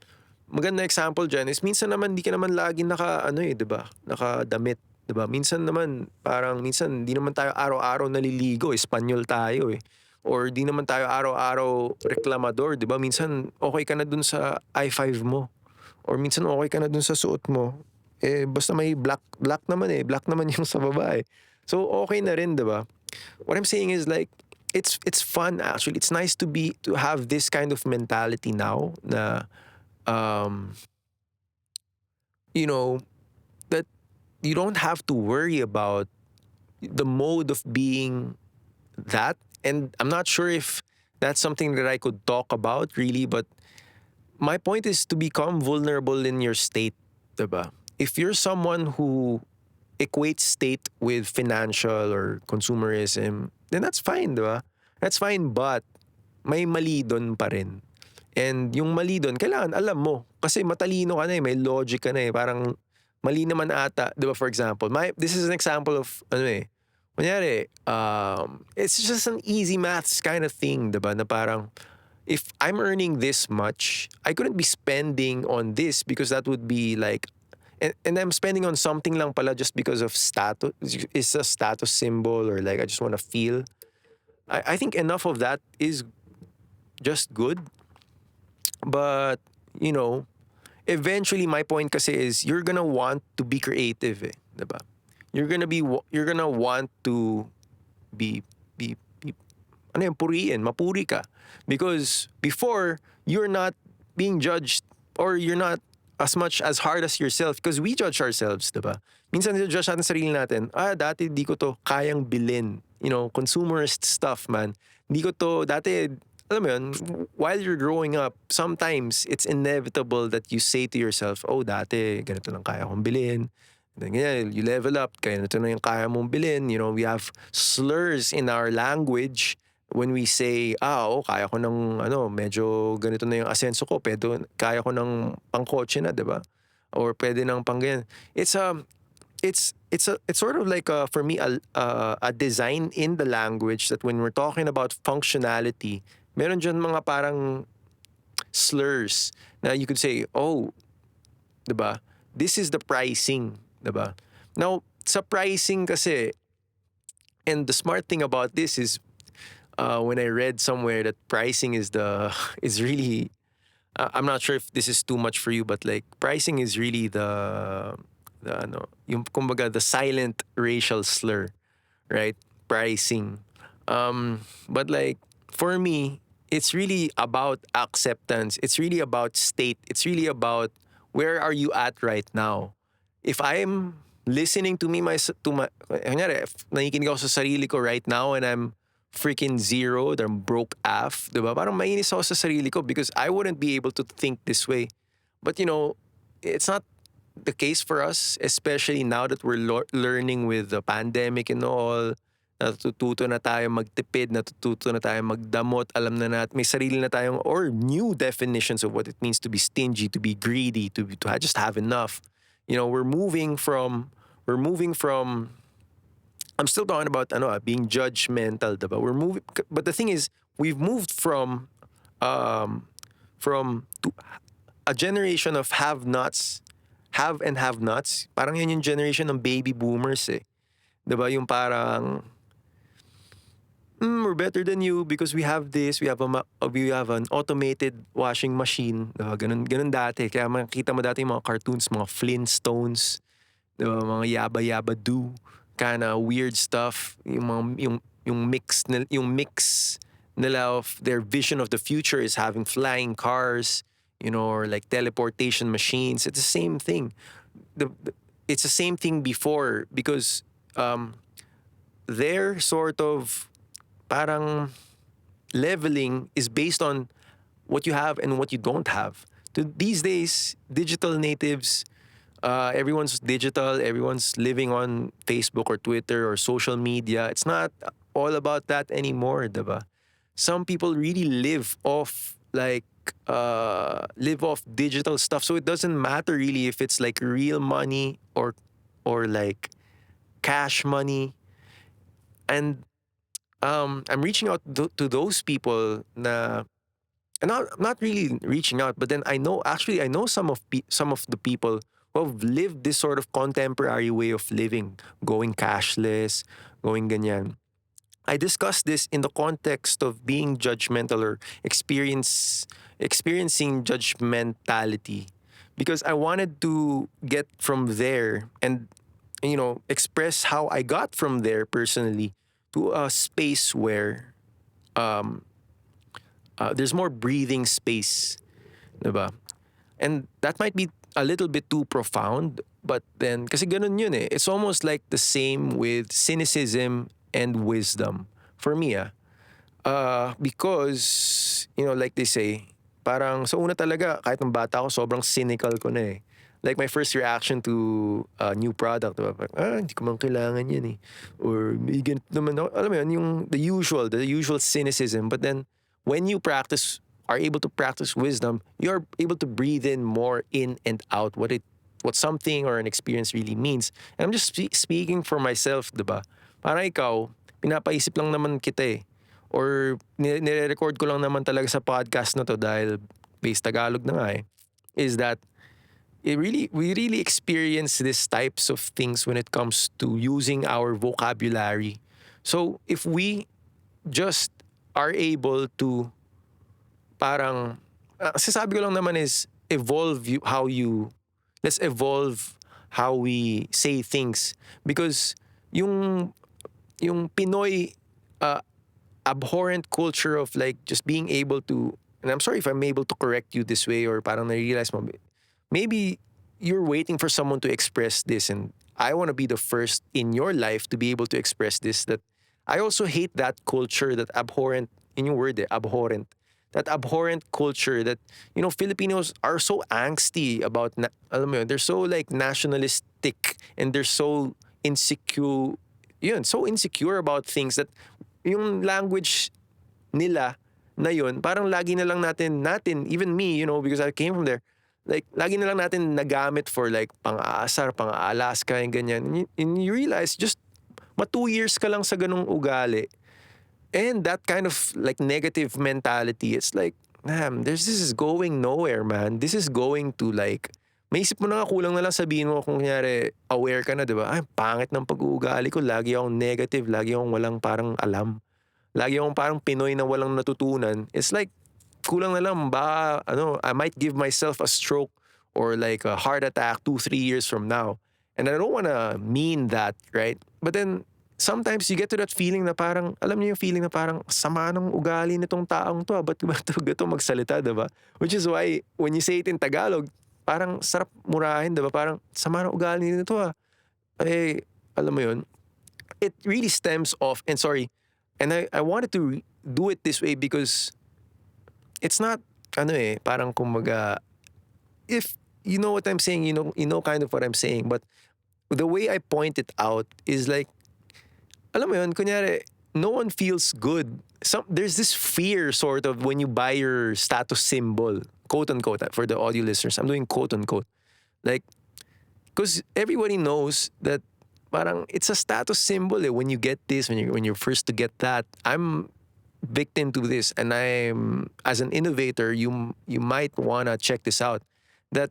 Maganda example dyan is minsan naman di ka naman lagi diba? Nakadamit, diba? Minsan di naman tayo araw-araw naliligo, Espanyol tayo eh. Or di naman tayo araw-araw reklamador, diba? Minsan okay ka na dun sa i5 mo. Or minsan okay ka na dun sa suot mo. Basta may black naman eh. Black naman yung sa babae. So okay na rin, diba? What I'm saying is like, it's fun actually. It's nice to have this kind of mentality now na that you don't have to worry about the mode of being that. And I'm not sure if that's something that I could talk about really, but my point is to become vulnerable in your state, diba? If you're someone who equates state with financial or consumerism, then that's fine, diba? That's fine, but may mali doon pa rin. And yung mali doon, kailangan alam mo. Kasi matalino ka na eh, may logic ka na eh. Parang mali naman ata, diba, for example. This is an example of, kunyari, it's just an easy maths kind of thing, diba? Na parang, if I'm earning this much, I couldn't be spending on this because that would be like, and I'm spending on something lang pala just because of status. It's a status symbol or like I just want to feel. I think enough of that is just good. But, you know, eventually my point kasi is you're gonna want to be creative eh. Diba? You're gonna want to be ano yun, puriin, mapuri ka. Because before, you're not being judged or you're not as much as hard as yourself because we judge ourselves, diba? Minsan judge natin sarili natin, dati di ko to kayang bilhin. You know, consumerist stuff, man. Di ko to, dati, alam mo yun, while you're growing up, sometimes it's inevitable that you say to yourself, dati, ganito lang kaya kong bilhin. Then ganyan, you level up, kaya ito na yung kaya mong bilhin. You know, we have slurs in our language when we say, kaya ko ng, medyo ganito na yung asenso ko, pero kaya ko ng pangkotse na, di ba? Or pwede ng pangganyan. It's sort of like for me a design in the language that when we're talking about functionality, meron dyan mga parang slurs na you could say, diba? This is the pricing, diba? Now, sa pricing kasi, and the smart thing about this is when I read somewhere that pricing is is really I'm not sure if this is too much for you, but like pricing is really yung kumbaga the silent racial slur, right? Pricing. But like for me, it's really about acceptance. It's really about state. It's really about where are you at right now. If I'm listening to kunyari, if nakikinig ako sa sarili ko right now and I'm freaking zero, I'm broke af, diba? Parang mainis ako sa sarili ko because I wouldn't be able to think this way. But you know, it's not the case for us, especially now that we're learning with the pandemic and all. Natututo na tayo magtipid, natututo na tayo magdamot, alam na natin, may sarili na tayong, or new definitions of what it means to be stingy, to be greedy, to just have enough. You know, we're moving from, I'm still talking about being judgmental, diba? We're moving, but the thing is, we've moved to a generation of have-nots, have and have-nots. Parang yan yung generation ng baby boomers eh. Diba? Yung parang, we're better than you because we have this, we have an automated washing machine. Diba? Ganun dati. Kaya makita mo dati yung mga cartoons, mga Flintstones, diba? Mga Yabba Yabba Do, kind of weird stuff. Yung mix nila of their vision of the future is having flying cars, or like teleportation machines. It's the same thing. It's the same thing before because their sort of parang leveling is based on what you have and what you don't have. These days, digital natives, everyone's digital, everyone's living on Facebook or Twitter or social media. It's not all about that anymore, diba? Some people really live off digital stuff. So it doesn't matter really if it's like real money or like cash money. And I'm reaching out to those people na, and not really reaching out, but then I know some of the people who have lived this sort of contemporary way of living, going cashless, going ganyan. I discussed this in the context of being judgmental or experiencing judgmentality because I wanted to get from there and express how I got from there personally to a space where there's more breathing space, diba? And that might be a little bit too profound, but then kasi ganun yun eh. It's almost like the same with cynicism and wisdom for me because like they say, parang sa una talaga kahit ng bata ako sobrang cynical ko na eh. Like my first reaction to a new product, diba? Hindi ko man kailangan yan eh. Or may ganito naman ako. Alam mo yun, the usual cynicism. But then when you are able to practice wisdom, you're able to breathe in more in and out what something or an experience really means. And I'm just speaking for myself, diba? Para ikaw, pinapaisip lang naman kita eh. or nire-record ko lang naman talaga sa podcast na to dahil based Tagalog na nga is that we really experience these types of things when it comes to using our vocabulary. So if we just are able to parang sasabi ko lang naman is let's evolve how we say things because yung Pinoy uh, abhorrent culture of like just being able to, and I'm sorry if I'm able to correct you this way or parang na-realize mo maybe you're waiting for someone to express this, and I want to be the first in your life to be able to express this, that I also hate that culture, that abhorrent, in your word abhorrent, that abhorrent culture that, Filipinos are so angsty about, alam mo yun, they're so like nationalistic and they're so insecure, so insecure about things that yung language nila na yun, parang lagi na lang natin, even me, because I came from there, like, lagi na lang natin nagamit for like pang-aasar, pang-aalaska, yung ganyan. And you realize, just 2 years ka lang sa ganung ugali. And that kind of like negative mentality, it's like, damn, this is going nowhere, man. This is going to like, maisip mo na nga, kulang na lang sabihin mo kung kunyari, aware ka na, di ba? Ay, pangit ng pag-uugali ko. Lagi akong negative, lagi akong walang parang alam. Lagi akong parang Pinoy na walang natutunan. It's like, kulang na lang, baka, I might give myself a stroke or like a heart attack 2-3 years from now. And I don't wanna mean that, right? But then, sometimes you get to that feeling na parang, alam niyo yung feeling na parang, sama ng ugali nitong taong to, ba't ba ito magsalita, diba? Which is why, when you say it in Tagalog, parang sarap murahin, diba? Parang, sama ng ugali nito Eh, alam mo yun, it really stems off, and sorry, and I wanted to do it this way because it's not, parang kumbaga, if you know what I'm saying, you know kind of what I'm saying, but the way I point it out is like, alam mo yun, kunyari, no one feels good. There's this fear sort of when you buy your status symbol, quote unquote, for the audio listeners, I'm doing quote unquote. Like, because everybody knows that parang it's a status symbol when you get this, when you're first to get that. I'm victim to this, and I'm, as an innovator, you might wanna check this out, that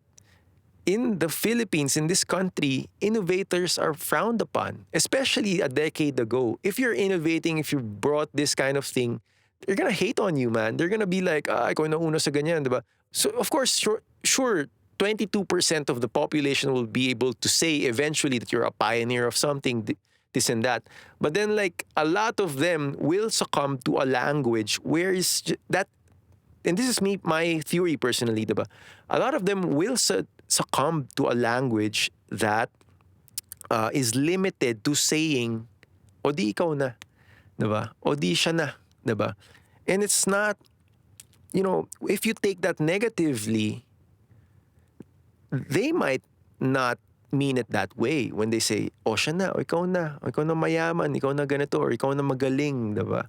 in the Philippines, in this country, innovators are frowned upon, especially a decade ago. If you're innovating, if you brought this kind of thing, they're gonna hate on you, man. They're gonna be like, ikaw na una sa ganyan, diba? So, of course, sure, 22% of the population will be able to say eventually that you're a pioneer of something, this and that. But then, like, a lot of them will succumb to a language where is that, and this is my theory personally, diba? A lot of them will succumb to a language that is limited to saying, o di ikaw na, diba? O di siya na, diba? And it's not, if you take that negatively, they might not mean it that way when they say, o siya na, o ikaw na mayaman, ikaw na ganito, or ikaw na magaling, diba?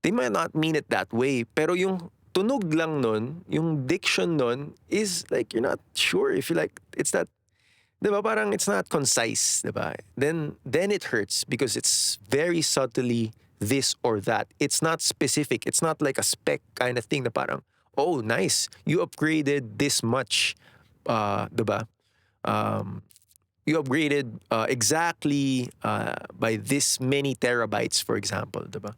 They might not mean it that way, pero yung tunog lang nun, yung diction nun, is like, you're not sure if you like, it's that, diba, parang it's not concise, diba? Then it hurts because it's very subtly this or that. It's not specific. It's not like a spec kind of thing na parang, oh, nice, you upgraded this much, diba? You upgraded exactly by this many terabytes, for example, diba?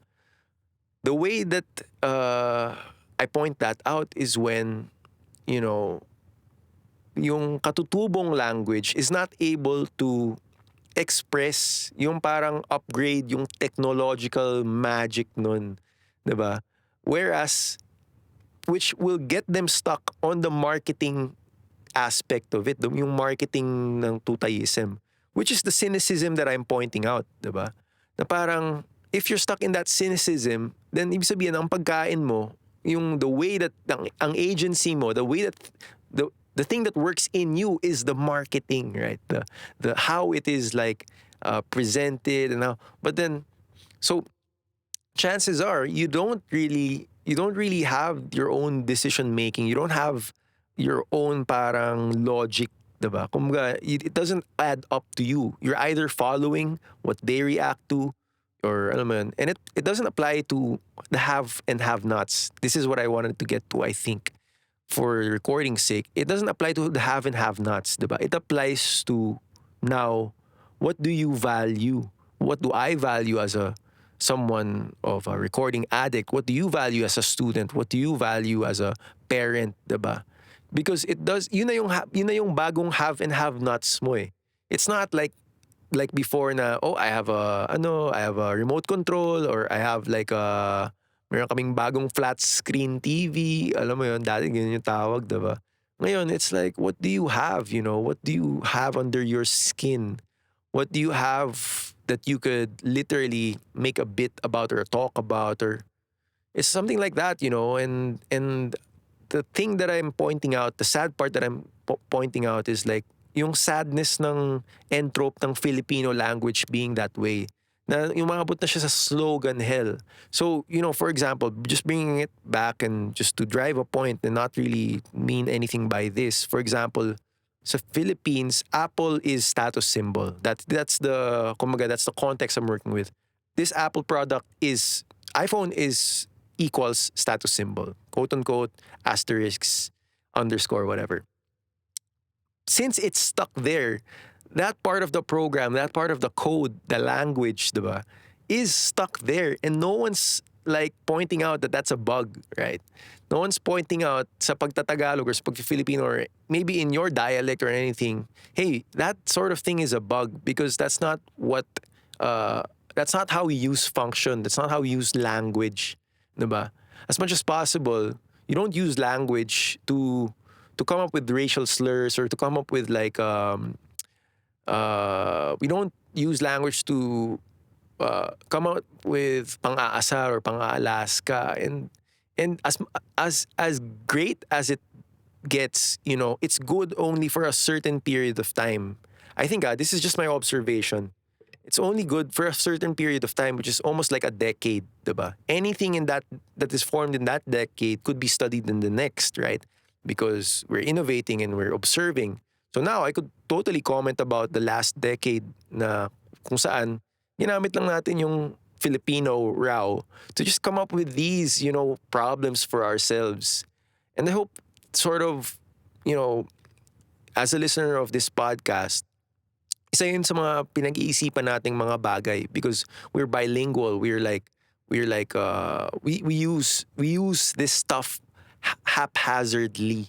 The way that I point that out is when, yung katutubong language is not able to express yung parang upgrade, yung technological magic nun, diba? Whereas, which will get them stuck on the marketing aspect of it, yung marketing ng tutayism, which is the cynicism that I'm pointing out, diba? Na parang, if you're stuck in that cynicism, then ibig sabihin, ang pagkain mo, yung the way that, ang agency mo, the way that, the thing that works in you is the marketing, right? The how it is like presented and how, but then, so chances are you don't really have your own decision making. You don't have your own parang logic, diba? Kumbaga, it doesn't add up to you. You're either following what they react to, or alam mo yun, and it doesn't apply to the have and have nots. This is what I wanted to get to, I think, for recording's sake. It doesn't apply to the have and have nots, diba? It applies to now, what do you value? What do I value as a someone of a recording addict? What do you value as a student? What do you value as a parent, diba? Because it does, yun na yung bagong have and have nots mo eh. It's not like before na, oh, I have a remote control, or I have like a meron kaming bagong flat screen TV. Alam mo yun, dati ganyan yung tawag, diba? Ngayon, it's like, what do you have, What do you have under your skin? What do you have that you could literally make a bit about or talk about, or it's something like that, and the thing that I'm pointing out, the sad part that I'm pointing out is like yung sadness ng entrope ng Filipino language being that way. Na yung umabot na siya sa slogan hell. So, for example, just bringing it back and just to drive a point and not really mean anything by this. For example, sa Philippines, Apple is status symbol. That's the kumbaga, that's the context I'm working with. This Apple product is iPhone is equals status symbol, quote unquote, asterisks, underscore, whatever. Since it's stuck there, that part of the program, that part of the code, the language, diba, is stuck there, and no one's like pointing out that that's a bug, right? No one's pointing out sa pagtatagalog or sa pag-Filipino, or maybe in your dialect or anything, hey, that sort of thing is a bug because that's not how we use function. That's not how we use language, diba? As much as possible, you don't use language to come up with racial slurs, or to come up with like we don't use language to come out with pang-aasar or pang-aalaska, and as great as it gets, it's good only for a certain period of time. I think this is just my observation. It's only good for a certain period of time, which is almost like a decade, diba? Anything in that is formed in that decade could be studied in the next, right? Because we're innovating and we're observing. So now I could totally comment about the last decade na kung saan ginamit lang natin yung Filipino raw to just come up with these, problems for ourselves. And I hope sort of, as a listener of this podcast, isa yun sa mga pinag-iisipan nating mga bagay because we're bilingual. We use this stuff haphazardly,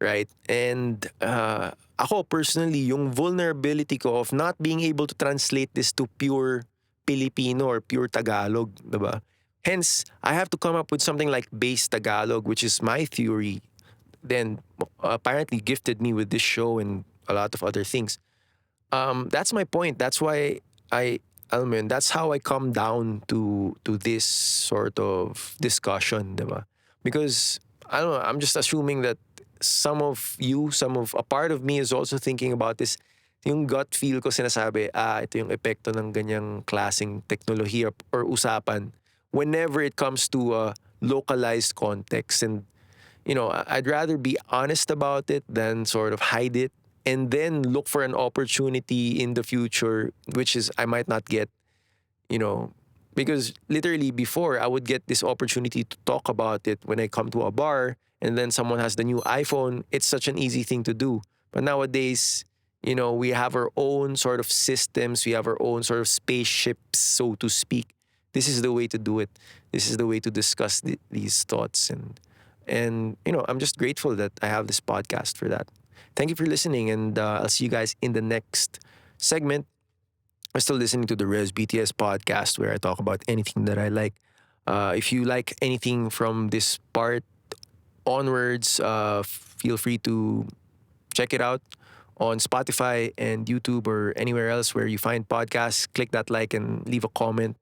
right? And ako personally, yung vulnerability ko of not being able to translate this to pure Filipino or pure Tagalog, diba? Hence, I have to come up with something like Based Tagalog, which is my theory. Then apparently gifted me with this show and a lot of other things. That's my point. That's why I mean, that's how I come down to this sort of discussion, diba? Because I don't know, I'm just assuming that some of a part of me is also thinking about this. Yung gut feel ko sinasabi, ito yung epekto ng ganyang klaseng teknolohiya or usapan whenever it comes to a localized context. And I'd rather be honest about it than sort of hide it and then look for an opportunity in the future, which is I might not get, you know, because literally before I would get this opportunity to talk about it when I come to a bar and then someone has the new iPhone. It's such an easy thing to do. But nowadays, we have our own sort of systems, we have our own sort of spaceships, so to speak. This is the way to do it. This is the way to discuss these thoughts, and I'm just grateful that I have this podcast for that. Thank you for listening, and I'll see you guys in the next segment. I'm still listening to the Rezbt S Podcast, where I talk about anything that I like. If you like anything from this part onwards, feel free to check it out on Spotify and YouTube or anywhere else where you find podcasts. Click that like and leave a comment.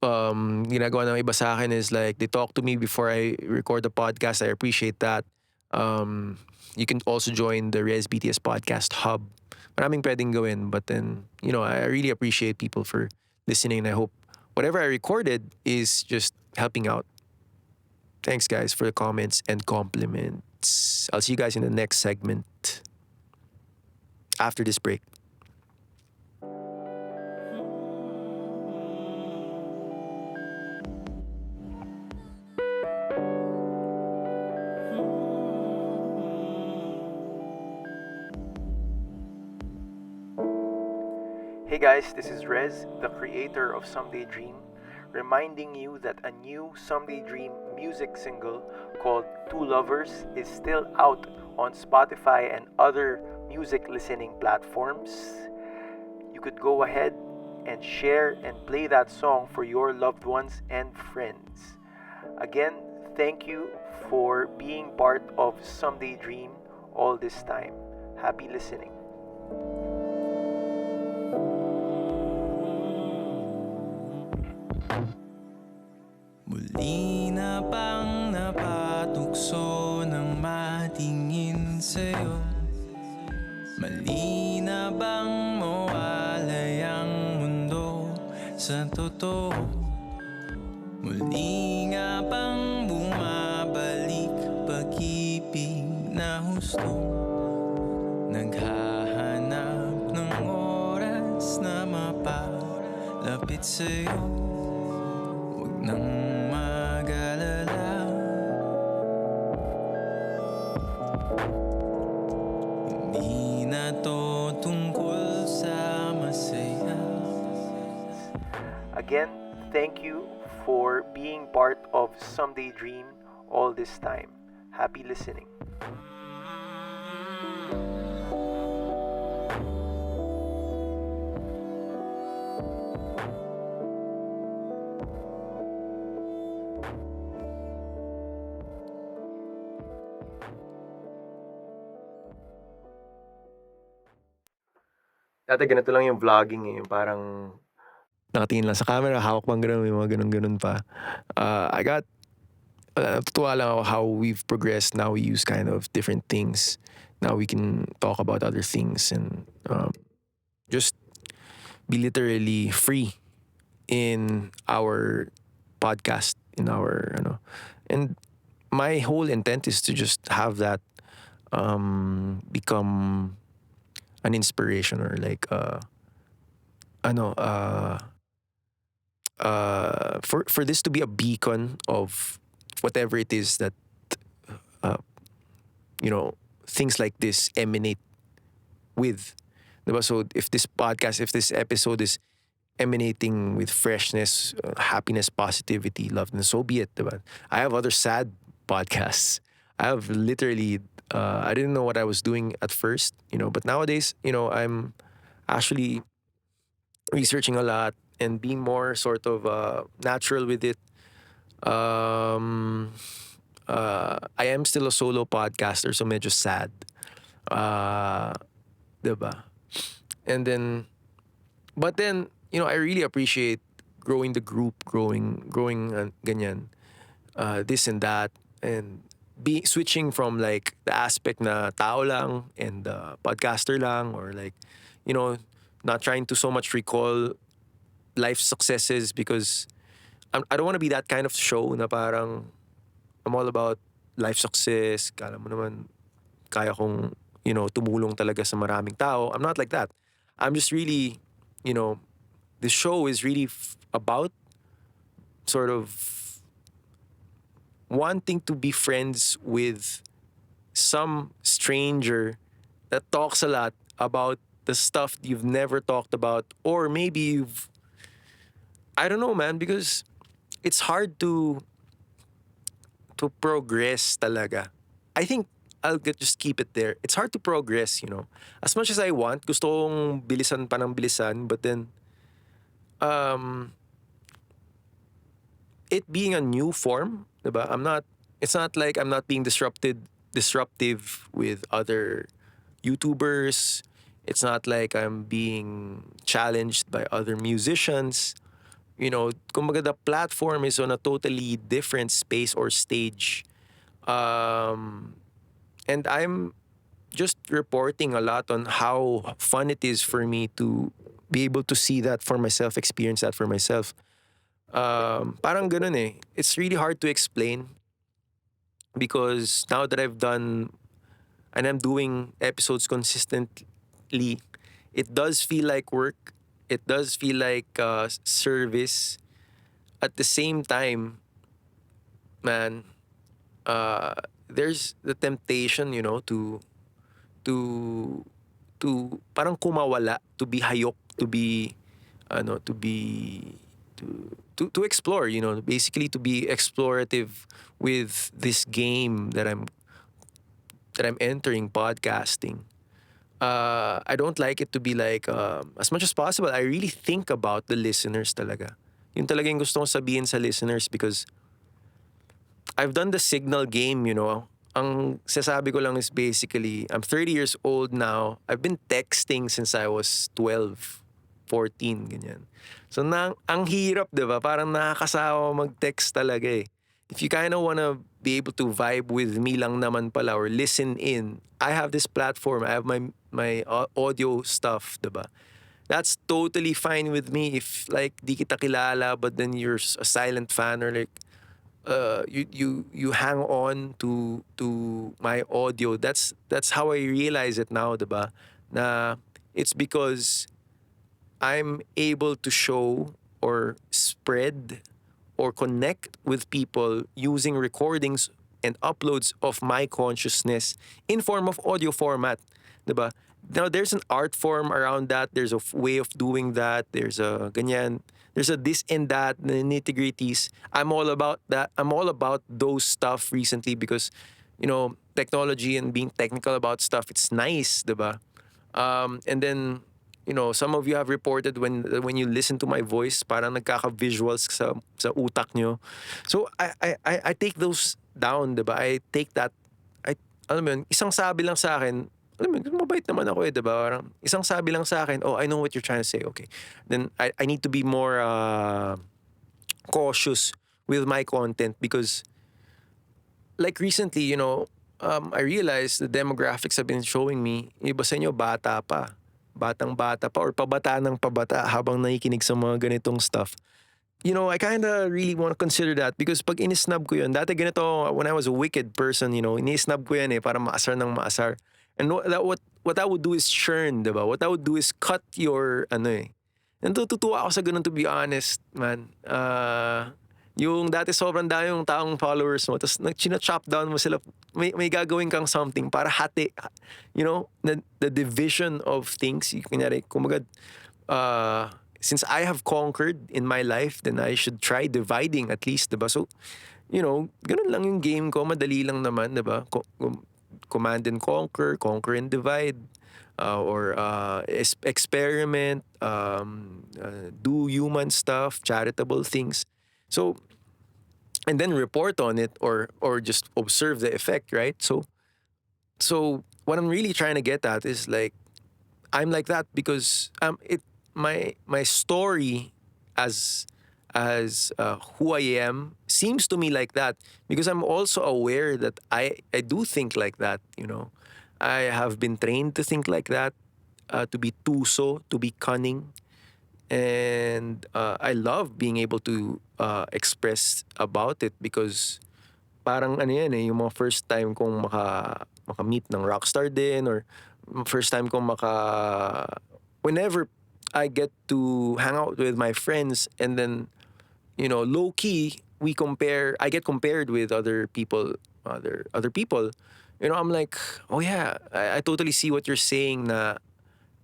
Ginagawa ng iba sa akin is like they talk to me before I record the podcast. I appreciate that. You can also join the Res BTS Podcast Hub. Maraming pwedeng gawin, but then, I really appreciate people for listening, and I hope whatever I recorded is just helping out. Thanks, guys, for the comments and compliments. I'll see you guys in the next segment after this break. Hey guys, this is Rez, the creator of Someday Dream, reminding you that a new Someday Dream music single called Two Lovers is still out on Spotify and other music listening platforms. You could go ahead and share and play that song for your loved ones and friends. Again, thank you for being part of Someday Dream all this time. Happy listening. Muli na bang napatukso ng matingin sa'yo? Mali na bang mawalay ang mundo sa totoo? Muli nga bang bumabalik pag-ibig na husto? Naghahanap ng oras na mapalapit sa'yo. Huwag nang mag-alala, hindi na to tungkol sa masaya. Again, thank you for being part of Someday Dream all this time. Happy listening. Dati ganito lang yung vlogging eh, parang nakatingin lang sa camera, hawak pang ganun, may mga ganun-ganun pa. Natutuwa lang ako how we've progressed. Now we use kind of different things. Now we can talk about other things and just be literally free in our podcast, in our, and my whole intent is to just have that become an inspiration or like for this to be a beacon of whatever it is that uh, things like this emanate with. Diba? So if this podcast, if this episode is emanating with freshness, happiness, positivity, love, then so be it. Diba? I have other sad podcasts. I have literally, I didn't know what I was doing at first, but nowadays, I'm actually researching a lot and being more sort of natural with it. I am still a solo podcaster, so medyo sad. Diba? And then, but then, I really appreciate growing the group, growing ganyan, this and that, and switching from like the aspect na tao lang and podcaster lang, or like, not trying to so much recall life successes because I don't want to be that kind of show na parang I'm all about life success. Kala mo naman kaya kong, tumulong talaga sa maraming tao. I'm not like that. I'm just really, the show is really about sort of wanting to be friends with some stranger that talks a lot about the stuff you've never talked about, or maybe I don't know, man, because it's hard to progress talaga. I think just keep it there. It's hard to progress, As much as I want, gusto kong bilisan pa ng bilisan, but then it being a new form, diba? It's not like I'm not being disruptive with other YouTubers. It's not like I'm being challenged by other musicians. Kumbaga the platform is on a totally different space or stage. And I'm just reporting a lot on how fun it is for me to be able to see that for myself, experience that for myself. Parang ganun eh. It's really hard to explain because now that I've done and I'm doing episodes consistently, it does feel like work. It does feel like service. At the same time, man, there's the temptation, to parang kumawala, to be hayok, to be ano, to be to explore, basically to be explorative with this game that I'm entering, podcasting. I don't like it to be like, as much as possible, I really think about the listeners talaga. Yun talaga yung gusto kong sabihin sa listeners, because I've done the signal game. Ang sasabi ko lang is basically, I'm 30 years old now. I've been texting since I was 12, 14, ganyan. So, ang hirap, di ba? Parang nakakasawa mag-text talaga eh. If you kind of wanna be able to vibe with me lang naman pala, or listen in, I have this platform. I have my audio stuff, di ba? That's totally fine with me if like di kita kilala, but then you're a silent fan, or like you hang on to my audio. That's how I realize it now, diba? Na it's because I'm able to show or spread or connect with people using recordings and uploads of my consciousness in form of audio format, diba? Now there's an art form around that. There's a way of doing that. There's a ganyan. There's a this and that, the nitty-gritties. I'm all about that. I'm all about those stuff recently because, technology and being technical about stuff, it's nice, diba? And then, some of you have reported when you listen to my voice, parang nagkaka-visuals sa utak nyo. So I take those down, diba? I take that. Alam mo yun, isang sabi lang sa akin, alam mo yun, mabait naman ako diba? Parang isang sabi lang sa akin, oh, I know what you're trying to say. Okay. Then I need to be more cautious with my content, because like recently, I realized the demographics have been showing me, iba sa inyo bata pa. Batang-bata pa or pabata ng pabata habang nakikinig sa mga ganitong stuff. I kind of really want to consider that, because pag inisnab ko yun, dati ganito, when I was a wicked person, inisnab ko yan para maasar ng maasar. And what I would do is churn, diba? What I would do is cut your, Natutuwa ako sa ganun, to be honest, man. Yung dati sobrang dami yung taong followers mo, tapos china-chop down mo sila, may gagawin kang something para hati, the division of things. Kunyari, kumbaga, since I have conquered in my life, then I should try dividing at least, diba? So, ganun lang yung game ko, madali lang naman, diba? Command and conquer and divide, or experiment, do human stuff, charitable things. So, and then report on it, or just observe the effect, right? So what I'm really trying to get at is like, I'm like that because my story as who I am seems to me like that, because I'm also aware that I do think like that. I have been trained to think like that, to be tuso, to be cunning, and I love being able to express about it, because parang ano yan yung mga first time kong maka-meet ng rockstar din, or first time kong whenever I get to hang out with my friends, and then low key I get compared with other people. I'm like, oh yeah, I totally see what you're saying, na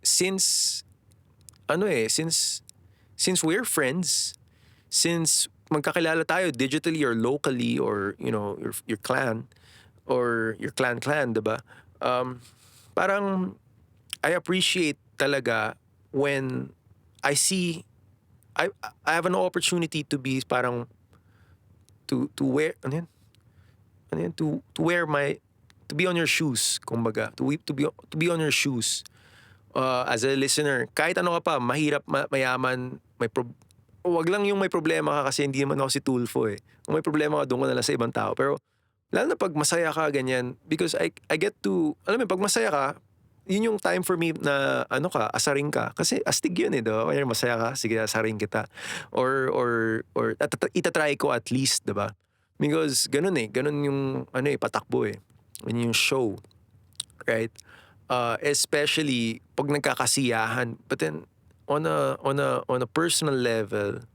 since since we're friends, since magkakilala tayo digitally or locally, or your clan, or your clan, diba? Parang I appreciate talaga when I see I have an opportunity to be parang to wear to wear my to be on your shoes, kumbaga, to be on your shoes, as a listener. Kahit ano ka pa, mahirap, mayaman, wag lang yung may problema ka, kasi hindi naman ako si Tulfo eh. Kung may problema ka, doon ka na lang sa ibang tao. Pero lalo na pag masaya ka, ganyan, because I get to, alam mo, pag masaya ka, yun yung time for me na asarin ka. Kasi astig yun eh, diba? Kaya masaya ka, sige, asarin kita. Or itatry ko at least, diba? Because ganun yung patakbo eh. Yun yung show. Right? Especially pag nagkakasiyahan. But then on a personal level,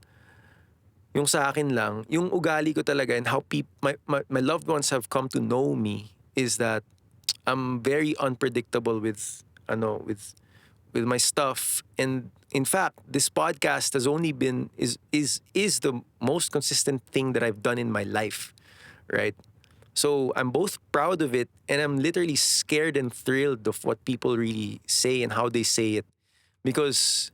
yung sa akin lang, yung ugali ko talaga, and how my loved ones have come to know me, is that I'm very unpredictable with with my stuff. And in fact, this podcast has only been is the most consistent thing that I've done in my life, right? So I'm both proud of it and I'm literally scared and thrilled of what people really say and how they say it. Because,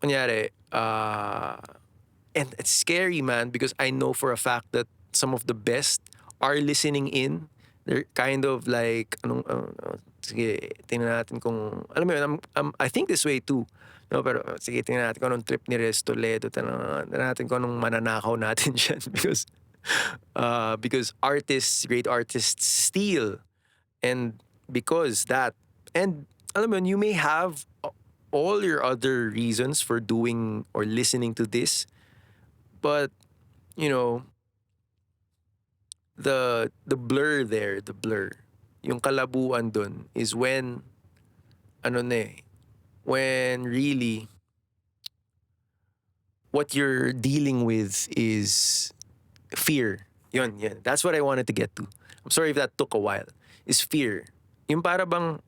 kunyari, and it's scary, man, because I know for a fact that some of the best are listening in. They're kind of like, sige, tingnan natin kung, alam mo yun, I think this way too. No, pero sige, tingnan natin kung anong trip ni Rez Toledo. Tingnan natin kung anong mananakaw natin dyan. Because artists, great artists steal. And because that, and alam mo yun, you may have all your other reasons for doing or listening to this, but you know, the blur there, the blur, yung kalabuan dun is when ano na eh, when really what you're dealing with is fear. Yun. That's what I wanted to get to. I'm sorry if that took a while. Is fear. Yung para bang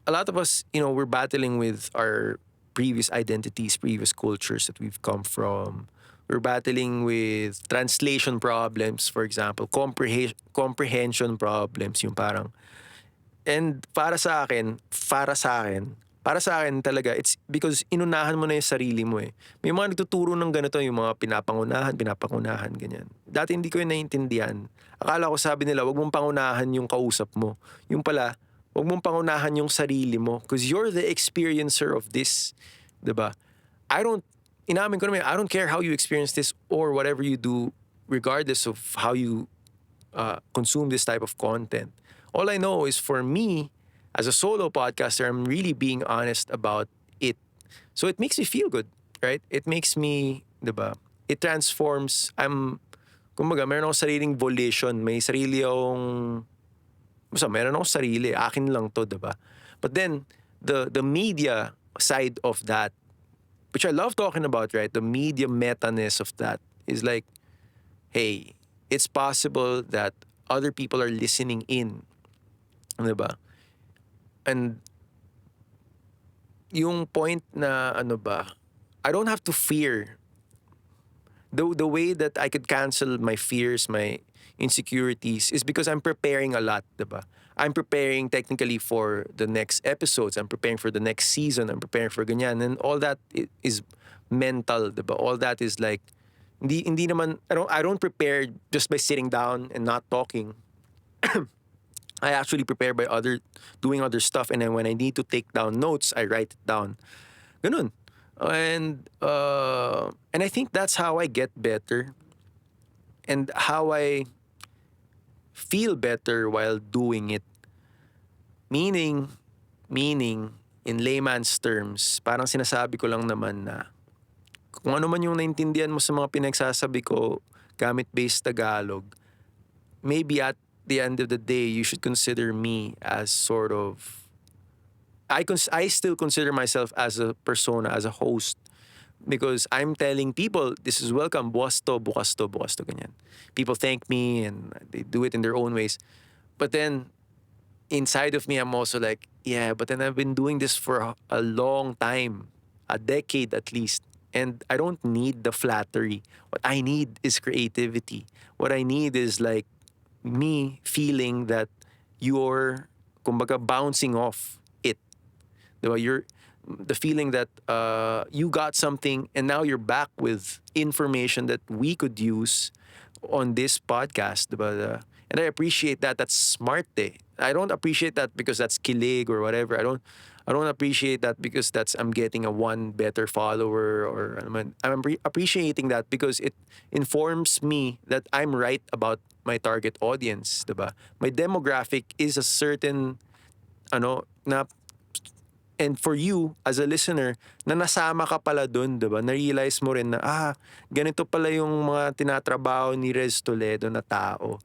a lot of us, we're battling with our previous identities, previous cultures that we've come from. We're battling with translation problems, for example, comprehension problems, yung parang. And para sa akin talaga, it's because inunahan mo na yung sarili mo eh. May mga nagtuturo ng ganito, yung mga pinapangunahan, ganyan. Dati hindi ko yun naiintindihan. Akala ko sabi nila, wag mong pangunahan yung kausap mo. Yung pala, wag mong pangunahan yung sarili mo because you're the experiencer of this. Diba? Inamin ko naman, I don't care how you experience this or whatever you do, regardless of how you consume this type of content. All I know is for me, as a solo podcaster, I'm really being honest about it. So it makes me feel good, right? It makes me, diba? It transforms, kumbaga, meron akong sariling volition, may sarili akong, meron akong sarili, akin lang to, diba? But then, the media side of that, which I love talking about, right? The media meta-ness of that is like, hey, it's possible that other people are listening in, diba? And yung point na I don't have to fear. The way that I could cancel my fears, my insecurities is because I'm preparing a lot, diba? I'm preparing technically for the next episodes. I'm preparing for the next season. I'm preparing for ganyan. And all that is mental, diba? All that is like, hindi naman, I don't prepare just by sitting down and not talking. I actually prepare by doing other stuff, and then when I need to take down notes, I write it down. Ganun. And I think that's how I get better and how I feel better while doing it. Meaning, in layman's terms, parang sinasabi ko lang naman na kung ano man yung naintindihan mo sa mga pinagsasabi ko gamit Based Tagalog, maybe at the end of the day, you should consider me as sort of, I still consider myself as a persona, as a host, because I'm telling people, this is welcome, bukas to, ganyan. People thank me and they do it in their own ways. But then, inside of me, I'm also like, yeah, but then I've been doing this for a long time, a decade at least. And I don't need the flattery. What I need is creativity. What I need is like, me feeling that you're, kumbaga, bouncing off it. Diba? The feeling that you got something and now you're back with information that we could use on this podcast. Diba? And I appreciate that. That's smart eh. I don't appreciate that because that's kilig or whatever. I don't appreciate that because I'm getting a one better follower or I'm appreciating that because it informs me that I'm right about my target audience, diba? My demographic is a certain na, and for you as a listener na nasama ka pala dun, diba? Na-realize mo rin na ganito pala yung mga tinatrabaho ni Rez Toledo na tao.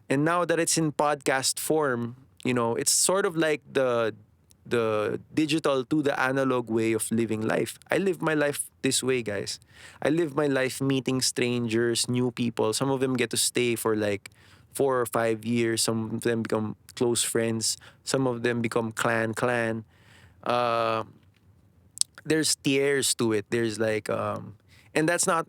And now that it's in podcast form, it's sort of like the digital to the analog way of living life. I live my life this way, guys. I live my life meeting strangers, new people. Some of them get to stay for like 4 or 5 years. Some of them become close friends. Some of them become clan. Uh, there's tiers to it. There's like and that's not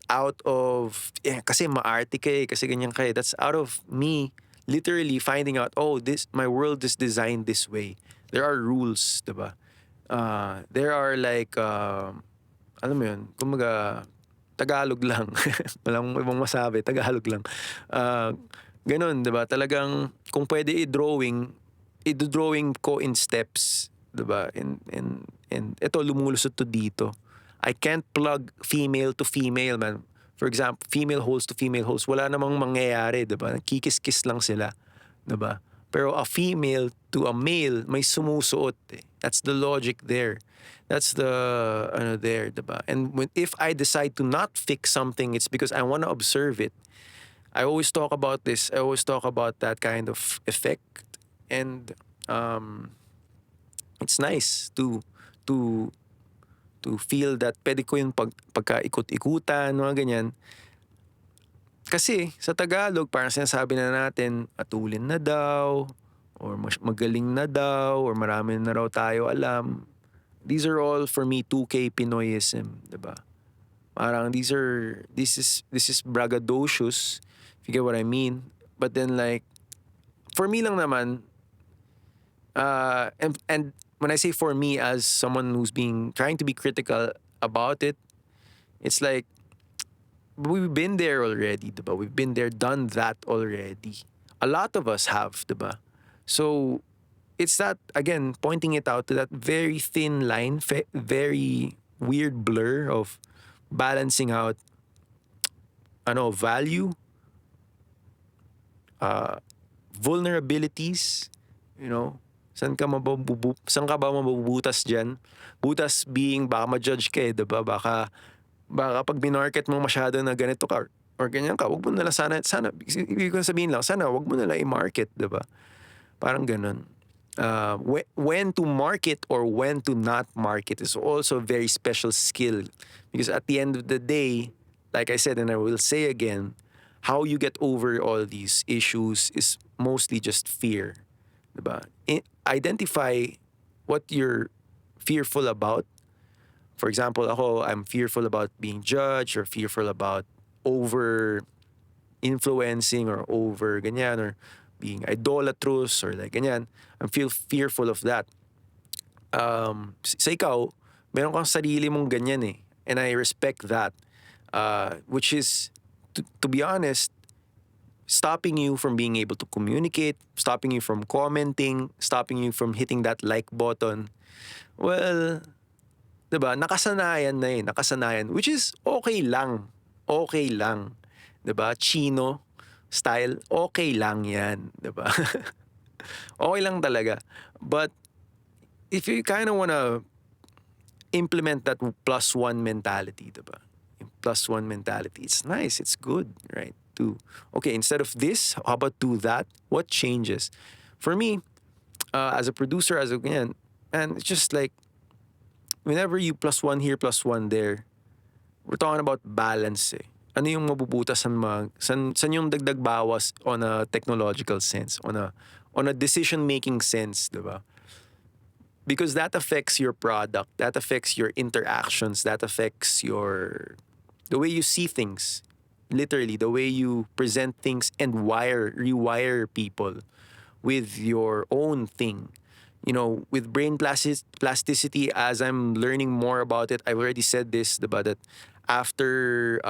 out of kasi maarte ka kasi ganyan ka That's out of me literally finding out, oh, this my world is designed this way. There are rules, 'di ba? There are like alam mo 'yun, kumbaga Tagalog lang. Walang ibang masabi, Tagalog lang. Ah, Ganun, 'di ba? Talagang kung pwede i-drawing ko in steps, 'di ba? And ito lumulusot to dito. I can't plug female to female, man. For example, female host to female host, wala namang mangyayari, 'di ba? Kikis-kiss lang sila, 'di ba? Pero a female to a male, may sumusuot eh. That's the logic there. That's the ano there, 'di ba? And if I decide to not fix something, it's because I want to observe it. I always talk about this. I always talk about that kind of effect, and it's nice to to feel that pwede ko yung pagkaikot-ikutan, mga ganyan. Kasi sa Tagalog, parang sinasabi na natin, atulin na daw, or magaling na daw, or marami na raw tayo alam. These are all for me 2K Pinoyism, 'di ba? Parang this is braggadocious, if you get what I mean. But then like for me lang naman, and when I say for me as someone who's being trying to be critical about it, it's like we've been there already, diba? We've been there, done that already. A lot of us have, diba? So it's that again pointing it out to that very thin line, very weird blur of balancing out value, vulnerabilities, you know, saan ka ba mabubutas diyan? Butas being baka ma-judge ka, 'di ba? Baka pag binarket mo masyado na ganito ka or ganyan ka, wag mo na lang sana ibig ko sabihin lang, sana wag mo na lang i-market, 'di ba? Parang ganun. When to market or when to not market is also a very special skill, because at the end of the day, like I said and I will say again, how you get over all these issues is mostly just fear, 'di ba? Identify what you're fearful about. For example, I'm fearful about being judged or fearful about over influencing or over ganyan or being idolatrous or like ganyan. I feel fearful of that. Sa ikaw, meron kang sarili mong ganyan eh. And I respect that. Which is, to be honest, stopping you from being able to communicate, stopping you from commenting, stopping you from hitting that like button. Well, 'di ba? Nakasanayan na eh, nakasanayan, which is okay lang. Okay lang. 'Di ba? Chino style, okay lang 'yan, 'di ba? Okay lang talaga. But if you kind of want to implement that plus one mentality, 'di ba? Yung plus one mentality, it's nice, it's good, right? Okay, instead of this, how about do that? What changes? For me, as a producer, ganyan, and it's just like whenever you plus one here, plus one there, we're talking about balance eh. Ano yung mabubutasan san yung dagdag bawas on a technological sense, on a decision-making sense, di ba? Because that affects your product, that affects your interactions, that affects the way you see things, literally, the way you present things and rewire people with your own thing. You know, with brain plasticity, as I'm learning more about it, I've already said this, diba, that after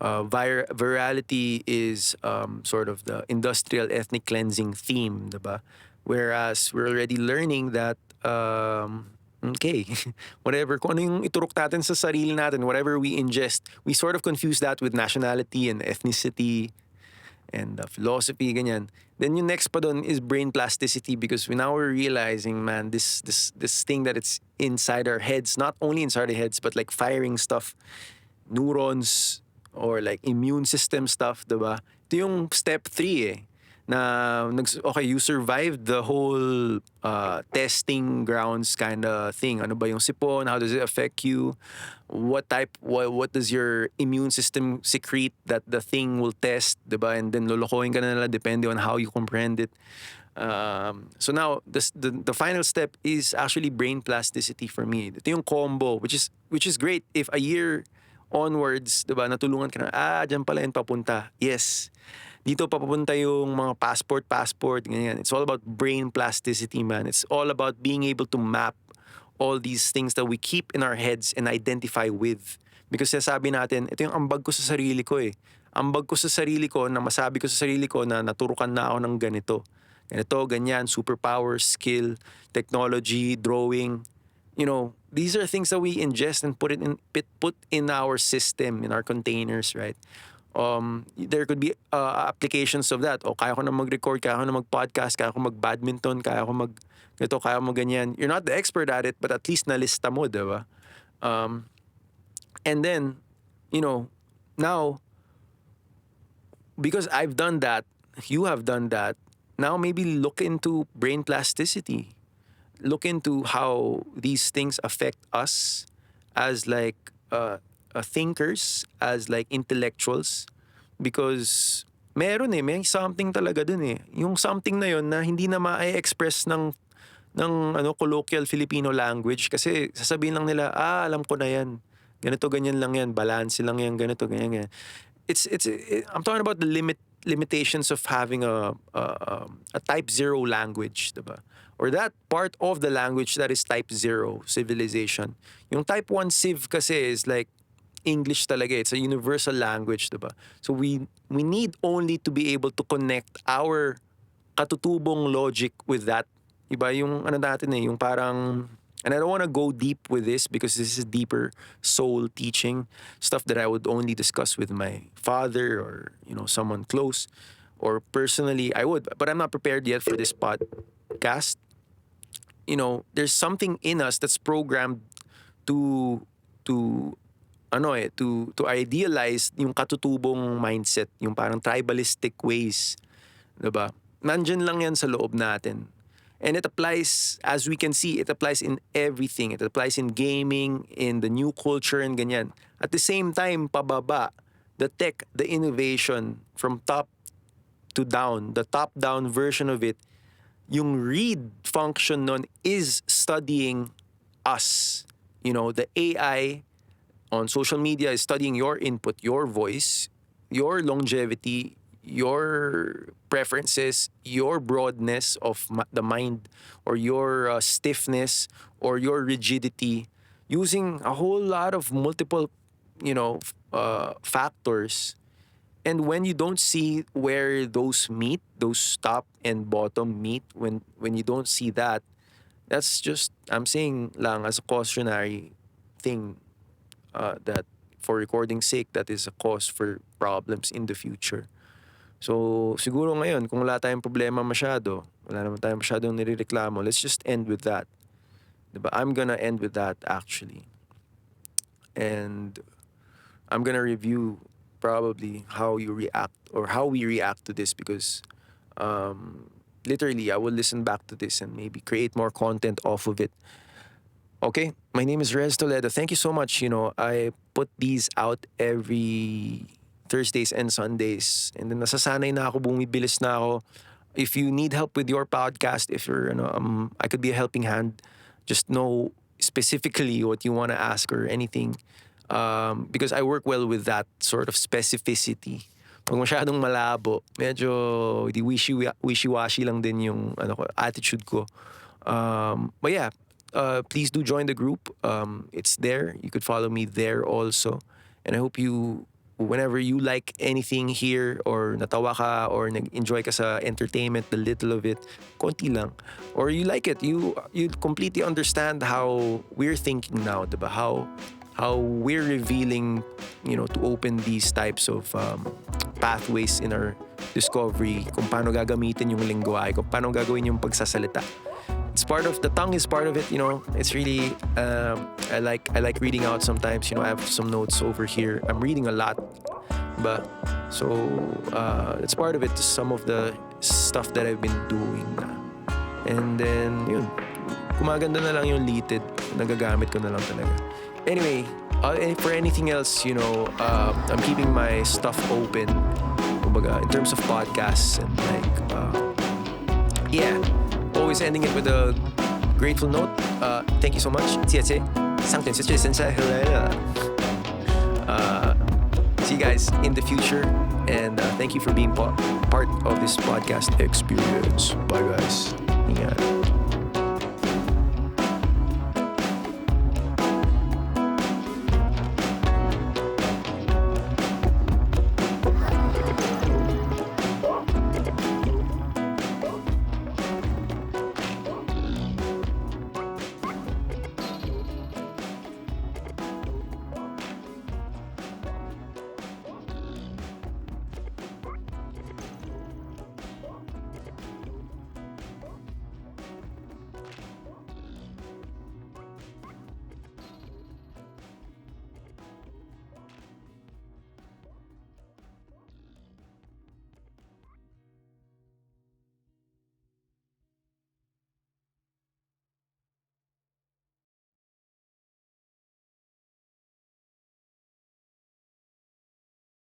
virality is sort of the industrial ethnic cleansing theme, diba? Whereas we're already learning that okay, whatever, kung ano yung iturok natin sa sarili natin, whatever we ingest, we sort of confuse that with nationality and ethnicity and philosophy, ganyan. Then yung next pa dun is brain plasticity, because now we're realizing, man, this thing that it's inside our heads, not only inside our heads, but like firing stuff, neurons, or like immune system stuff, diba? Ito yung step 3 eh. okay, you survived the whole testing grounds kind of thing. Ano ba yung sipon? How does it affect you? What does your immune system secrete that the thing will test, diba? And then lolokohin ka na nila depending on how you comprehend it. So now the final step is actually brain plasticity for me. Ito yung combo, which is great if a year onwards, diba, natulungan ka na, dyan pala yun papunta. Yes. Dito papunta yung mga passport, ganyan. It's all about brain plasticity, man. It's all about being able to map all these things that we keep in our heads and identify with. Because sasabi natin, ito yung ambag ko sa sarili ko eh. Ambag ko sa sarili ko na masabi ko sa sarili ko na naturukan na ako ng ganito. Ganito, ganyan, superpower, skill, technology, drawing. You know, these are things that we ingest and put in our system, in our containers, right? There could be applications of that. O kaya ko na mag-record, kaya ko na mag-podcast, kaya ko mag-badminton, kaya ko ganito, kaya mo ganyan. You're not the expert at it, but at least nalista mo, diba? And then, you know, now, because I've done that, you have done that, now maybe look into brain plasticity. Look into how these things affect us as like thinkers, as like intellectuals, because may something talaga dun eh. Yung something na yun na hindi na ma-express ng colloquial Filipino language kasi sasabihin lang nila, alam ko na yan. Ganito, ganyan lang yan. Balance lang yan. Ganito, ganyan, ganyan. I'm talking about the limitations of having a type 0 language, diba? Or that part of the language that is type 0 civilization. Yung type 1 civ kasi is like English talaga. It's a universal language, diba? So we need only to be able to connect our katutubong logic with that. Iba yung natin eh, yung parang, and I don't want to go deep with this because this is deeper soul teaching, stuff that I would only discuss with my father or, you know, someone close, or personally I would, but I'm not prepared yet for this podcast. You know, there's something in us that's programmed to idealize yung katutubong mindset, yung parang tribalistic ways, diba? Nandyan lang yan sa loob natin. And it applies, as we can see, it applies in everything. It applies in gaming, in the new culture, and ganyan. At the same time, pababa, the tech, the innovation, from top to down, the top-down version of it, yung read function nun is studying us. You know, the AI on social media is studying your input, your voice, your longevity, your preferences, your broadness of the mind, or your stiffness, or your rigidity, using a whole lot of multiple, factors. And when you don't see where those meet, those top and bottom meet, when you don't see that, that's just, I'm saying lang as a cautionary thing, that for recording's sake, that is a cause for problems in the future. So, siguro ngayon, kung wala tayong problema masyado, wala naman tayong masyadong nirereklamo, let's just end with that. Diba? I'm gonna end with that, actually. And I'm gonna review probably how you react, or how we react to this, because literally, I will listen back to this and maybe create more content off of it. Okay, my name is Rez Toledo. Thank you so much. You know, I put these out every Thursdays and Sundays. And then nasasanay na ako, bumibilis na ako. If you need help with your podcast, if you're, I could be a helping hand. Just know specifically what you want to ask or anything. Because I work well with that sort of specificity. Pag masyadong malabo, medyo wishy-washy lang din yung attitude ko. But yeah, please do join the group. It's there. You could follow me there also. And I hope you, whenever you like anything here, or natawa ka, or nag-enjoy ka sa entertainment, the little of it, konti lang, or you like it, you completely understand how we're thinking now, diba? How we're revealing, to open these types of pathways in our discovery, kung paano gagamitin yung lingwahe, kung paano gagawin yung pagsasalita. It's part of, the tongue is part of it, it's really, I like reading out sometimes, I have some notes over here. I'm reading a lot. ba? So, that's part of it. Some of the stuff that I've been doing na. And then, yun, gumaganda na lang yung litid. Nagagamit ko na lang talaga. Anyway, for anything else, I'm keeping my stuff open. Kumbaga, in terms of podcasts and like, always ending it with a grateful note. Thank you so much. 谢谢. Something such as see you guys in the future, and thank you for being part of this podcast experience. Bye guys. Ingat.